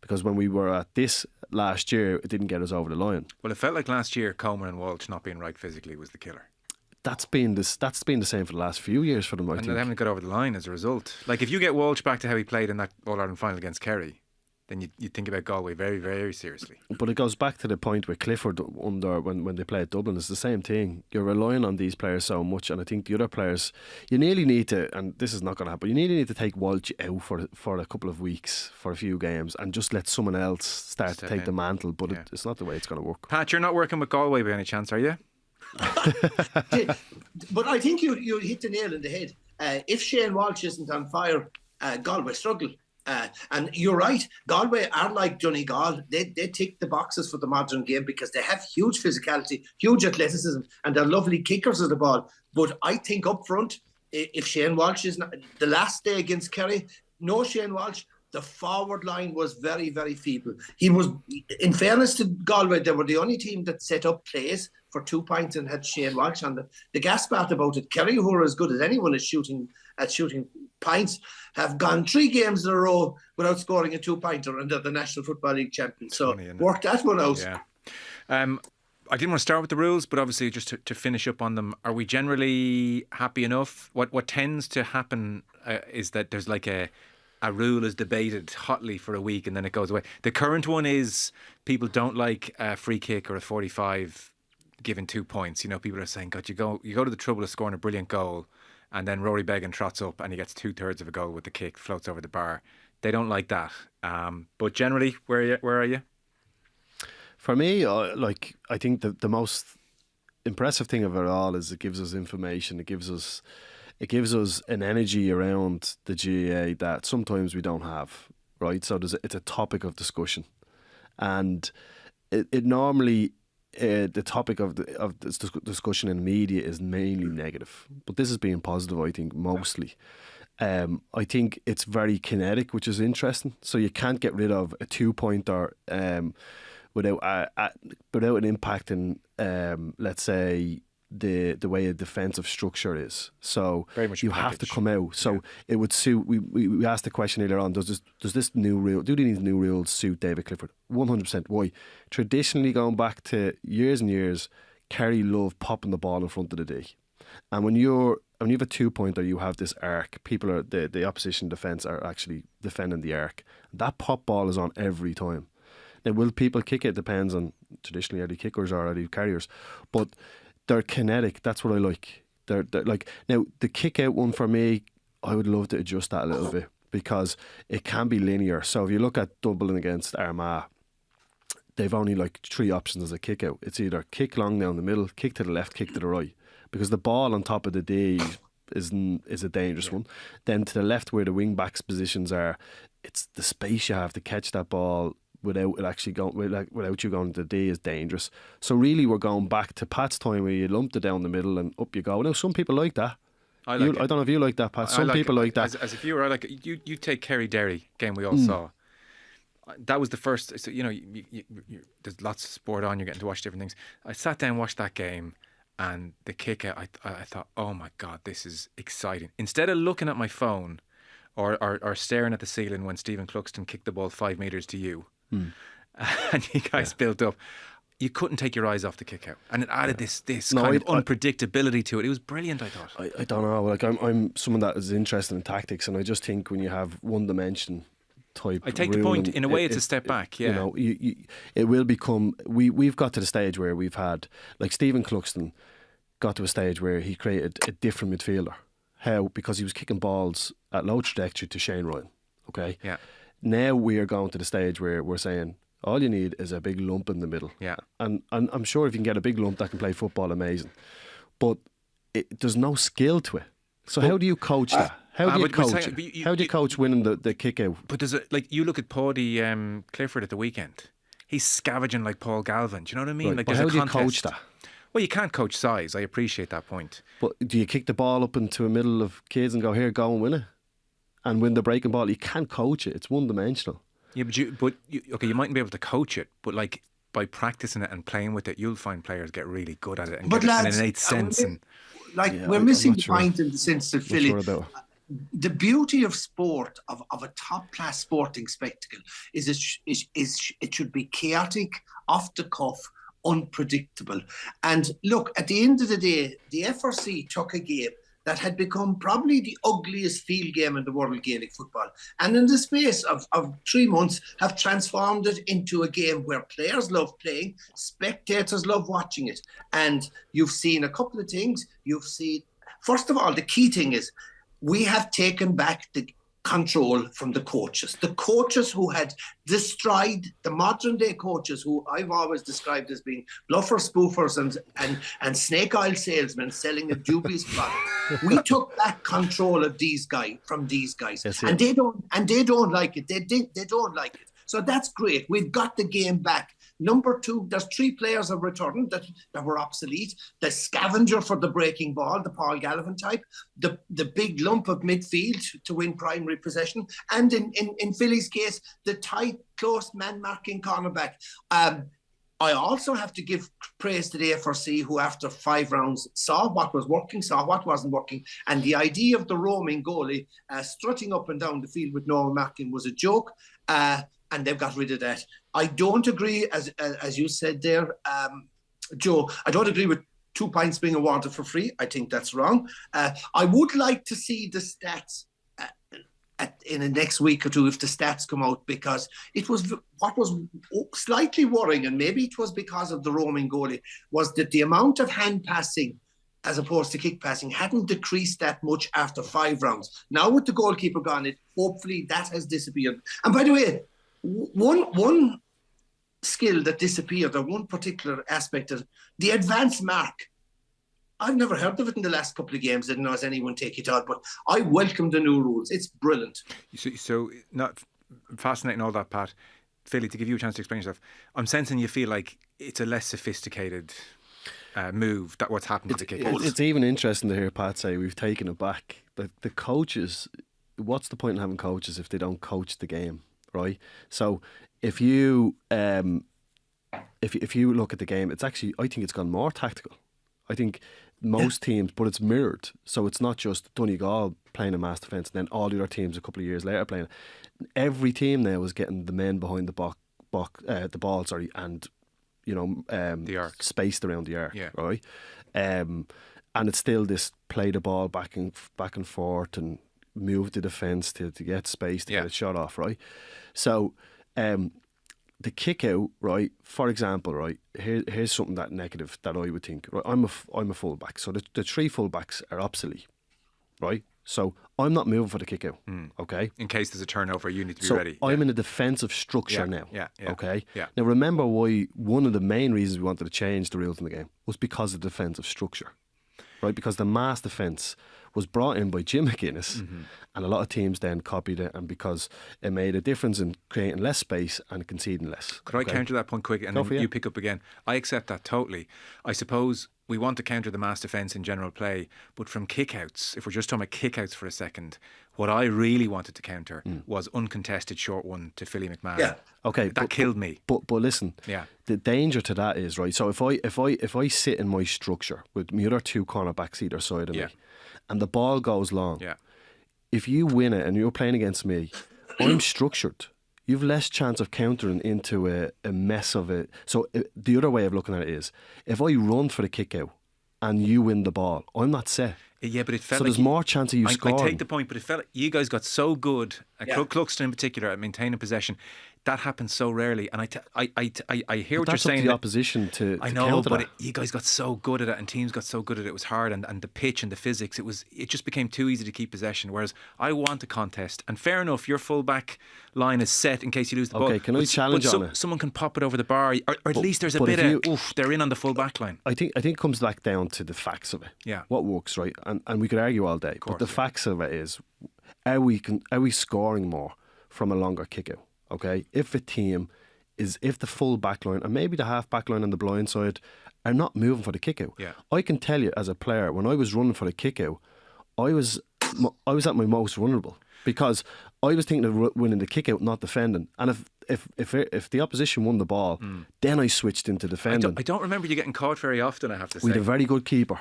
Because when we were at this last year, it didn't get us over the line. Well, it felt like last year Comer and Walsh not being right physically was the killer. That's been the same for the last few years for them, I think. And they haven't got over the line as a result. Like, if you get Walsh back to how he played in that All-Ireland final against Kerry, then you think about Galway very, very seriously. But it goes back to the point with Clifford when they play at Dublin. It's the same thing. You're relying on these players so much, and I think the other players, you nearly need to, and this is not going to happen, you nearly need to take Walsh out for a couple of weeks, for a few games, and just let someone else start to take the mantle. But it's not the way it's going to work. Pat, you're not working with Galway by any chance, are you? But I think you hit the nail on the head. If Shane Walsh isn't on fire, Galway struggle. And you're right, Galway are like Donegal. They tick the boxes for the modern game because they have huge physicality, huge athleticism, and they're lovely kickers of the ball. But I think up front, if Shane Walsh is not, the last day against Kerry, no Shane Walsh, the forward line was very, very feeble. He was, in fairness to Galway, they were the only team that set up plays for 2 points and had Shane Walsh on the gas part about it. Kerry, who are as good as anyone at shooting pints, have gone 3 games in a row without scoring a 2-pointer, and they're the National Football League champions. So work that one out. Yeah. I didn't want to start with the rules, but obviously just to finish up on them, are we generally happy enough? What tends to happen is that there's like a rule is debated hotly for a week and then it goes away. The current one is people don't like a free kick or a 45 given 2 points. You know, people are saying, God, you go to the trouble of scoring a brilliant goal, and then Rory Beggan trots up and he gets 2/3 of a goal with the kick, floats over the bar. They don't like that. But generally, where are you? For me, I think the most impressive thing of it all is it gives us information. It gives us an energy around the GAA that sometimes we don't have, right? So it's a topic of discussion, and it normally. The topic of this discussion in media is mainly negative, but this is being positive, I think, mostly. I think it's very kinetic, which is interesting. So you can't get rid of a 2-pointer without an impact in, let's say, the way a defensive structure is. So you have to come out. So it would suit. We asked the question earlier on. Does this new rule? Do these new rules suit David Clifford? 100%. Why? Traditionally, going back to years and years, Kerry loved popping the ball in front of the D. And when you have a 2-pointer, you have this arc. People are the opposition defence are actually defending the arc. That pop ball is on every time. Now, will people kick it? Depends on, traditionally, are they kickers or are they carriers? But they're kinetic. That's what I like. They're like, now the kick out one for me, I would love to adjust that a little bit, because it can be linear. So if you look at Dublin against Armagh, they've only like 3 options as a kick out. It's either kick long down the middle, kick to the left, kick to the right, because the ball on top of the D is a dangerous one. Then to the left, where the wing backs positions are, it's the space you have to catch that ball without it actually going, without you going to the D is dangerous. So really, we're going back to Pat's time where you lumped it down the middle and up you go. Now some people like that. I don't know if you like that, Pat. Some people like that. As a viewer, I like it. You take Kerry Derry game we all saw. That was the first. So there's lots of sport on. You're getting to watch different things. I sat down, watched that game, and the kick out. I thought, oh my God, this is exciting. Instead of looking at my phone or staring at the ceiling when Stephen Cluxton kicked the ball 5 metres to you, and you guys built up, you couldn't take your eyes off the kick out, and it added this kind of unpredictability to it. It was brilliant, I thought. I don't know. Like I'm someone that is interested in tactics, and I just think when you have one dimension type, I take the point. In a way, it's a step back. Yeah, you know, it will become. We've got to the stage where we've had, like, Stephen Cluxton got to a stage where he created a different midfielder. How? Because he was kicking balls at low trajectory to Shane Ryan. Okay. Yeah. Now we are going to the stage where we're saying all you need is a big lump in the middle. Yeah. And I'm sure if you can get a big lump that can play football, amazing. But there's no skill to it. So how do you coach that? How do you coach? How do you coach winning the kick out? But there's you look at Paudie Clifford at the weekend. He's scavenging like Paul Galvin. Do you know what I mean? Right, like, but there's how a do you coach that? Well, you can't coach size. I appreciate that point. But do you kick the ball up into a middle of kids and go, here, go and win it? And win the breaking ball? You can't coach it. It's one-dimensional. Yeah, but you mightn't be able to coach it, but like by practicing it and playing with it, you'll find players get really good at it and get an innate sense. We're missing the point in the sense that Philly. The beauty of sport, of a top-class sporting spectacle, is it should be chaotic, off the cuff, unpredictable. And look, at the end of the day, the FRC took a game that had become probably the ugliest field game in the world of Gaelic football, and in the space of 3 months have transformed it into a game where players love playing, spectators love watching it. And you've seen a couple of things. First of all, the key thing is we have taken back the control from the coaches. The coaches who had destroyed, the modern day coaches who I've always described as being bluffers, spoofers and snake oil salesmen selling a dubious product. We took back control of these guys from these guys. And they don't like it. They don't like it. So that's great. We've got the game back. Number 2, there's 3 players have returned that were obsolete. The scavenger for the breaking ball, the Paul Galvin type, the big lump of midfield to win primary possession, and in Philly's case, the tight, close man-marking cornerback. I also have to give praise to the FRC, who after 5 rounds saw what was working, saw what wasn't working, and the idea of the roaming goalie strutting up and down the field with no marking was a joke. And they've got rid of that. I don't agree, as you said there, Joe, I don't agree with 2 pints being awarded for free. I think that's wrong. I would like to see the stats in the next week or 2 if the stats come out, because it was what was slightly worrying, and maybe it was because of the roaming goalie, was that the amount of hand passing as opposed to kick passing hadn't decreased that much after 5 rounds. Now with the goalkeeper gone, hopefully that has disappeared. And by the way, one skill that disappeared, or one particular aspect of the advanced mark, I've never heard of it in the last couple of games. Didn't know as anyone take it out, but I welcome the new rules. It's brilliant. So not fascinating, all that, Pat. Philly, to give you a chance to explain yourself, I'm sensing you feel like it's a less sophisticated move, that what's happened to the kickers. It's even interesting to hear Pat say we've taken it back. The coaches, what's the point in having coaches if they don't coach the game? Right, so if you look at the game, it's actually, I think it's gone more tactical. I think most teams, but it's mirrored. So it's not just Donegal playing a mass defence and then all the other teams a couple of years later playing. Every team now is getting the men behind the ball, and the arc, spaced around the arc. Yeah. Right, and it's still this play the ball back and forth and move the defence to get space to get a shot off, right? So the kick out, right, for example, right, here's something that negative that I would think, right, I'm a fullback, so the three fullbacks are obsolete, right? So I'm not moving for the kick out, okay? In case there's a turnover, you need to be so ready. I'm in a defensive structure now, okay? Yeah. Now remember why one of the main reasons we wanted to change the rules in the game was because of defensive structure, right? Because the mass defence was brought in by Jim McGuinness, and a lot of teams then copied it, and because it made a difference in creating less space and conceding less. Could I counter that point quick, and then you pick up again? I accept that totally. I suppose we want to counter the mass defence in general play, but from kickouts, if we're just talking about kickouts for a second, what I really wanted to counter was uncontested short one to Philly McMahon. Yeah. Okay, that killed me. But listen, the danger to that is, right, so if I sit in my structure with my other two cornerbacks either side of me, and the ball goes long, if you win it and you're playing against me, I'm structured. You've less chance of countering into a mess of it. So the other way of looking at it is, if I run for the kick out and you win the ball, I'm not set. Yeah, but it felt so like there's more chance of you scoring. I take the point, but it felt like you guys got so good, Cluxton in particular, at maintaining possession. That happens so rarely, and I hear what you're saying. That's the opposition to I know, counter but that. you guys got so good at it, and teams got so good at it. It was hard, and the pitch and the physics. It just became too easy to keep possession. Whereas I want a contest, and fair enough, your full back line is set in case you lose the ball. Okay, can I challenge on it? Someone can pop it over the bar, or at least there's a bit of they're in on the full back line. I think it comes back down to the facts of it. Yeah, what works, right? And we could argue all day, but the facts of it is, are we scoring more from a longer kick out? Okay, if the full back line and maybe the half back line on the blind side are not moving for the kick out, I can tell you as a player, when I was running for the kick out, I was at my most vulnerable because I was thinking of winning the kick out, not defending. And if the opposition won the ball, then I switched into defending. I don't remember you getting caught very often, I have to say. We had a very good keeper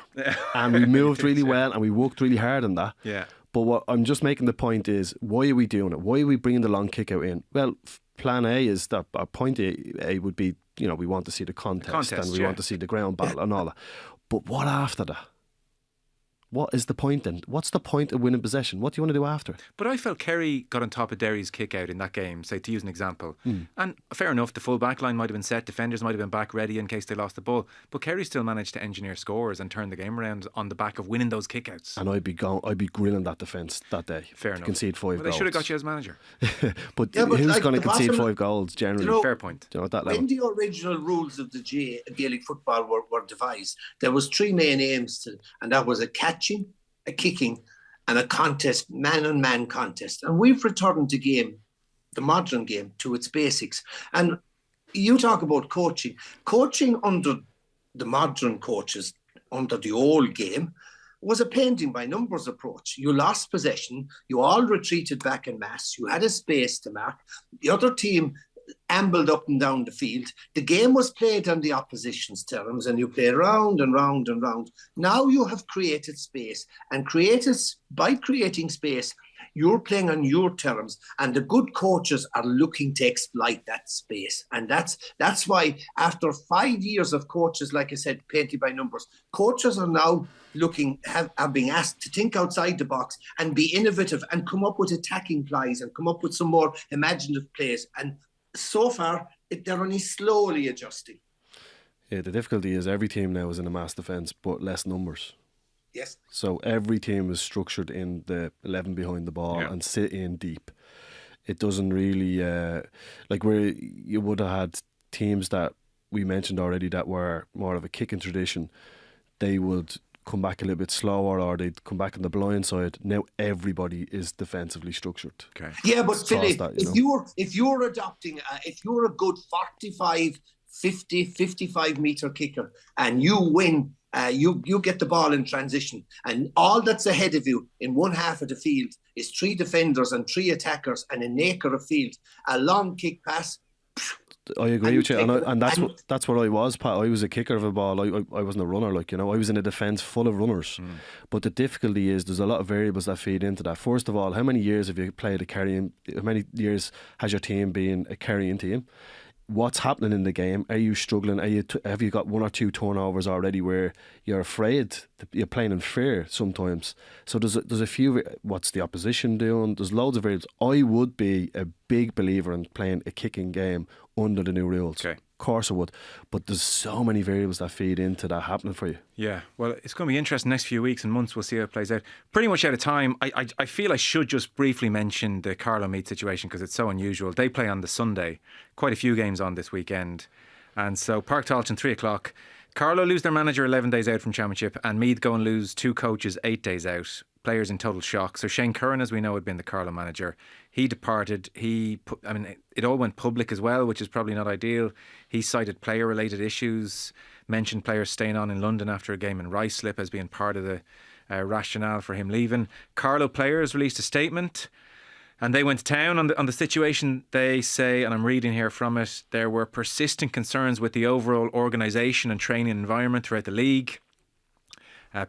and we moved really well and we worked really hard on that. Yeah. But what I'm just making the point is, why are we doing it? Why are we bringing the long kick out in? Well, plan A is that point A would be, we want to see the contest and we want to see the ground battle and all that. But what after that? What is the point then? What's the point of winning possession? What do you want to do after? But I felt Kerry got on top of Derry's kick out in that game, say, to use an example. And fair enough, the full back line might have been set, defenders might have been back ready in case they lost the ball. But Kerry still managed to engineer scores and turn the game around on the back of winning those kick outs. And I'd be grilling that defence that day. Fair enough. Concede 5 goals. They should have got you as manager. but who's going to concede 5 goals generally? Fair point. At that level. When the original rules of the Gaelic football were devised, there was 3 main aims and that was a catching, a kicking and a contest, man-on-man contest. And we've returned the modern game, to its basics. And you talk about coaching. Coaching under the modern coaches, under the old game, was a painting by numbers approach. You lost possession, you all retreated back en masse, you had a space to mark, the other team ambled up and down the field. The game was played on the opposition's terms and you play round and round and round. Now you have created space, and by creating space, you're playing on your terms, and the good coaches are looking to exploit that space. And that's why after 5 years of coaches, like I said, painted by numbers, coaches are now are being asked to think outside the box and be innovative and come up with attacking plays and come up with some more imaginative plays. And so far, they're only slowly adjusting. Yeah, the difficulty is every team now is in a mass defence, but less numbers. Yes. So every team is structured in the 11 behind the ball and sit in deep. It doesn't really, where you would have had teams that we mentioned already that were more of a kicking tradition, they would come back a little bit slower or they'd come back on the blind side. Now everybody is defensively structured. Okay. Yeah, but Philly, if you're adopting, if you're a good 45, 50, 55 metre kicker and you win, you get the ball in transition and all that's ahead of you in one half of the field is 3 defenders and 3 attackers and an acre of field, a long kick pass. I agree with you, and that's what I was, Pat. I was a kicker of a ball. I wasn't a runner, I was in a defence full of runners. But the difficulty is there's a lot of variables that feed into that. First of all, how many years have you played a carrying? How many years has your team been a carrying team? what's happening in the game. Are you struggling? Have you got 1 or 2 turnovers already where you're afraid? You're playing in fear sometimes. So there's a few. What's the opposition doing? There's loads of variables. I would be a big believer in playing a kicking game under the new rules. Okay. Of course I would, but there's so many variables that feed into that happening for you. Yeah, well, it's going to be interesting next few weeks and months. We'll see how it plays out. Pretty much out of time. I feel I should just briefly mention the Carlow Meath situation because it's so unusual. They play on the Sunday. Quite a few games on this weekend. And so Park Tailteann, 3 o'clock. Carlow lose their manager 11 days out from Championship, and Meath go and lose 2 coaches 8 days out. Players in total shock. So Shane Curran, as we know, had been the Carlow manager. He departed. It all went public as well, which is probably not ideal. He cited player-related issues, mentioned players staying on in London after a game in Ruislip as being part of the rationale for him leaving. Carlow players released a statement, and they went to town on the situation. They say, and I'm reading here from it, there were persistent concerns with the overall organisation and training environment throughout the league.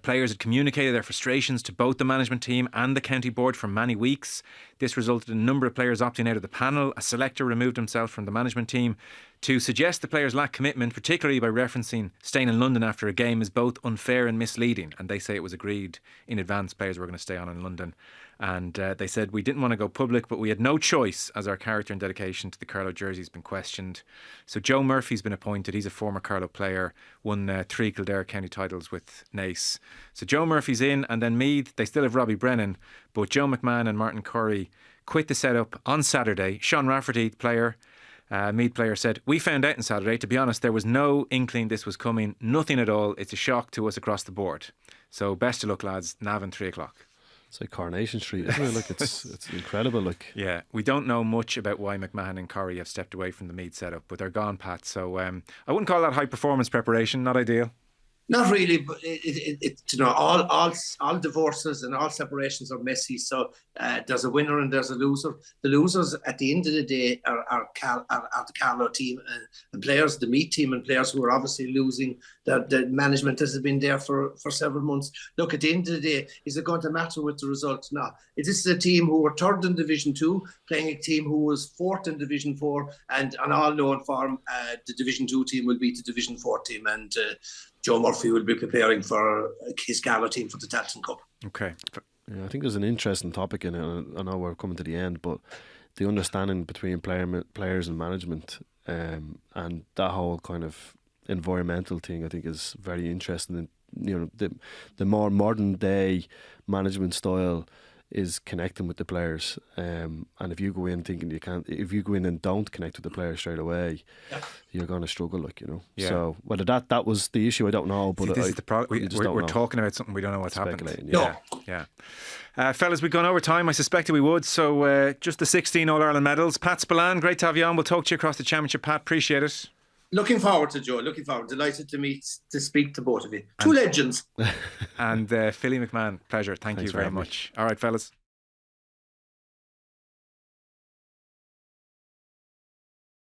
Players had communicated their frustrations to both the management team and the county board for many weeks. This resulted in a number of players opting out of the panel. A selector removed himself from the management team. To suggest the players lack commitment, particularly by referencing staying in London after a game, is both unfair and misleading. And they say it was agreed in advance players were going to stay on in London. And they said, we didn't want to go public, but we had no choice as our character and dedication to the Carlow jersey has been questioned. So Joe Murphy's been appointed. He's a former Carlow player, won 3 Kildare county titles with Naas. So Joe Murphy's in, and then Meath, they still have Robbie Brennan, but Joe McMahon and Martin Curry quit the setup on Saturday. Sean Rafferty, player, Meath player, said, we found out on Saturday, to be honest, there was no inkling this was coming, nothing at all. It's a shock to us across the board. So best of luck, lads. Navan, 3 o'clock. It's like Coronation Street, isn't it? Like it's incredible. Like, yeah, we don't know much about why McMahon and Corrie have stepped away from the Meath setup, but they're gone, Pat. So I wouldn't call that high performance preparation. Not ideal. Not really, but all divorces and all separations are messy. So there's a winner and there's a loser. The losers at the end of the day are the Carlow team and players, the Meath team and players who are obviously losing. The management has been there for several months. Look, at the end of the day, is it going to matter with the results? No. This is a team who were 3rd in Division 2, playing a team who was 4th in Division 4, and on all known form, the Division 2 team will beat the Division 4 team, and Joe Murphy will be preparing for his Galway team for the Tailteann Cup. Okay. Yeah, I think there's an interesting topic in it. I know we're coming to the end, but the understanding between players and management, and that whole kind of environmental thing, I think, is very interesting. And, you know, the more modern day management style is connecting with the players, and if you go in thinking you can't, if you go in and don't connect with the players straight away, you're going to struggle, like, you know. Yeah. So whether that was the issue, I don't know. But this is the problem. We're talking about something we don't know what's happened. Yeah. Fellas, we've gone over time. I suspected we would. So just the 16 All-Ireland medals. Pat Spillane, great to have you on. We'll talk to you across the championship, Pat. Appreciate it. Looking forward to Joe. Looking forward. Delighted to speak to both of you. Two legends. And Philly McMahon, pleasure. Thanks you very much. All right, fellas.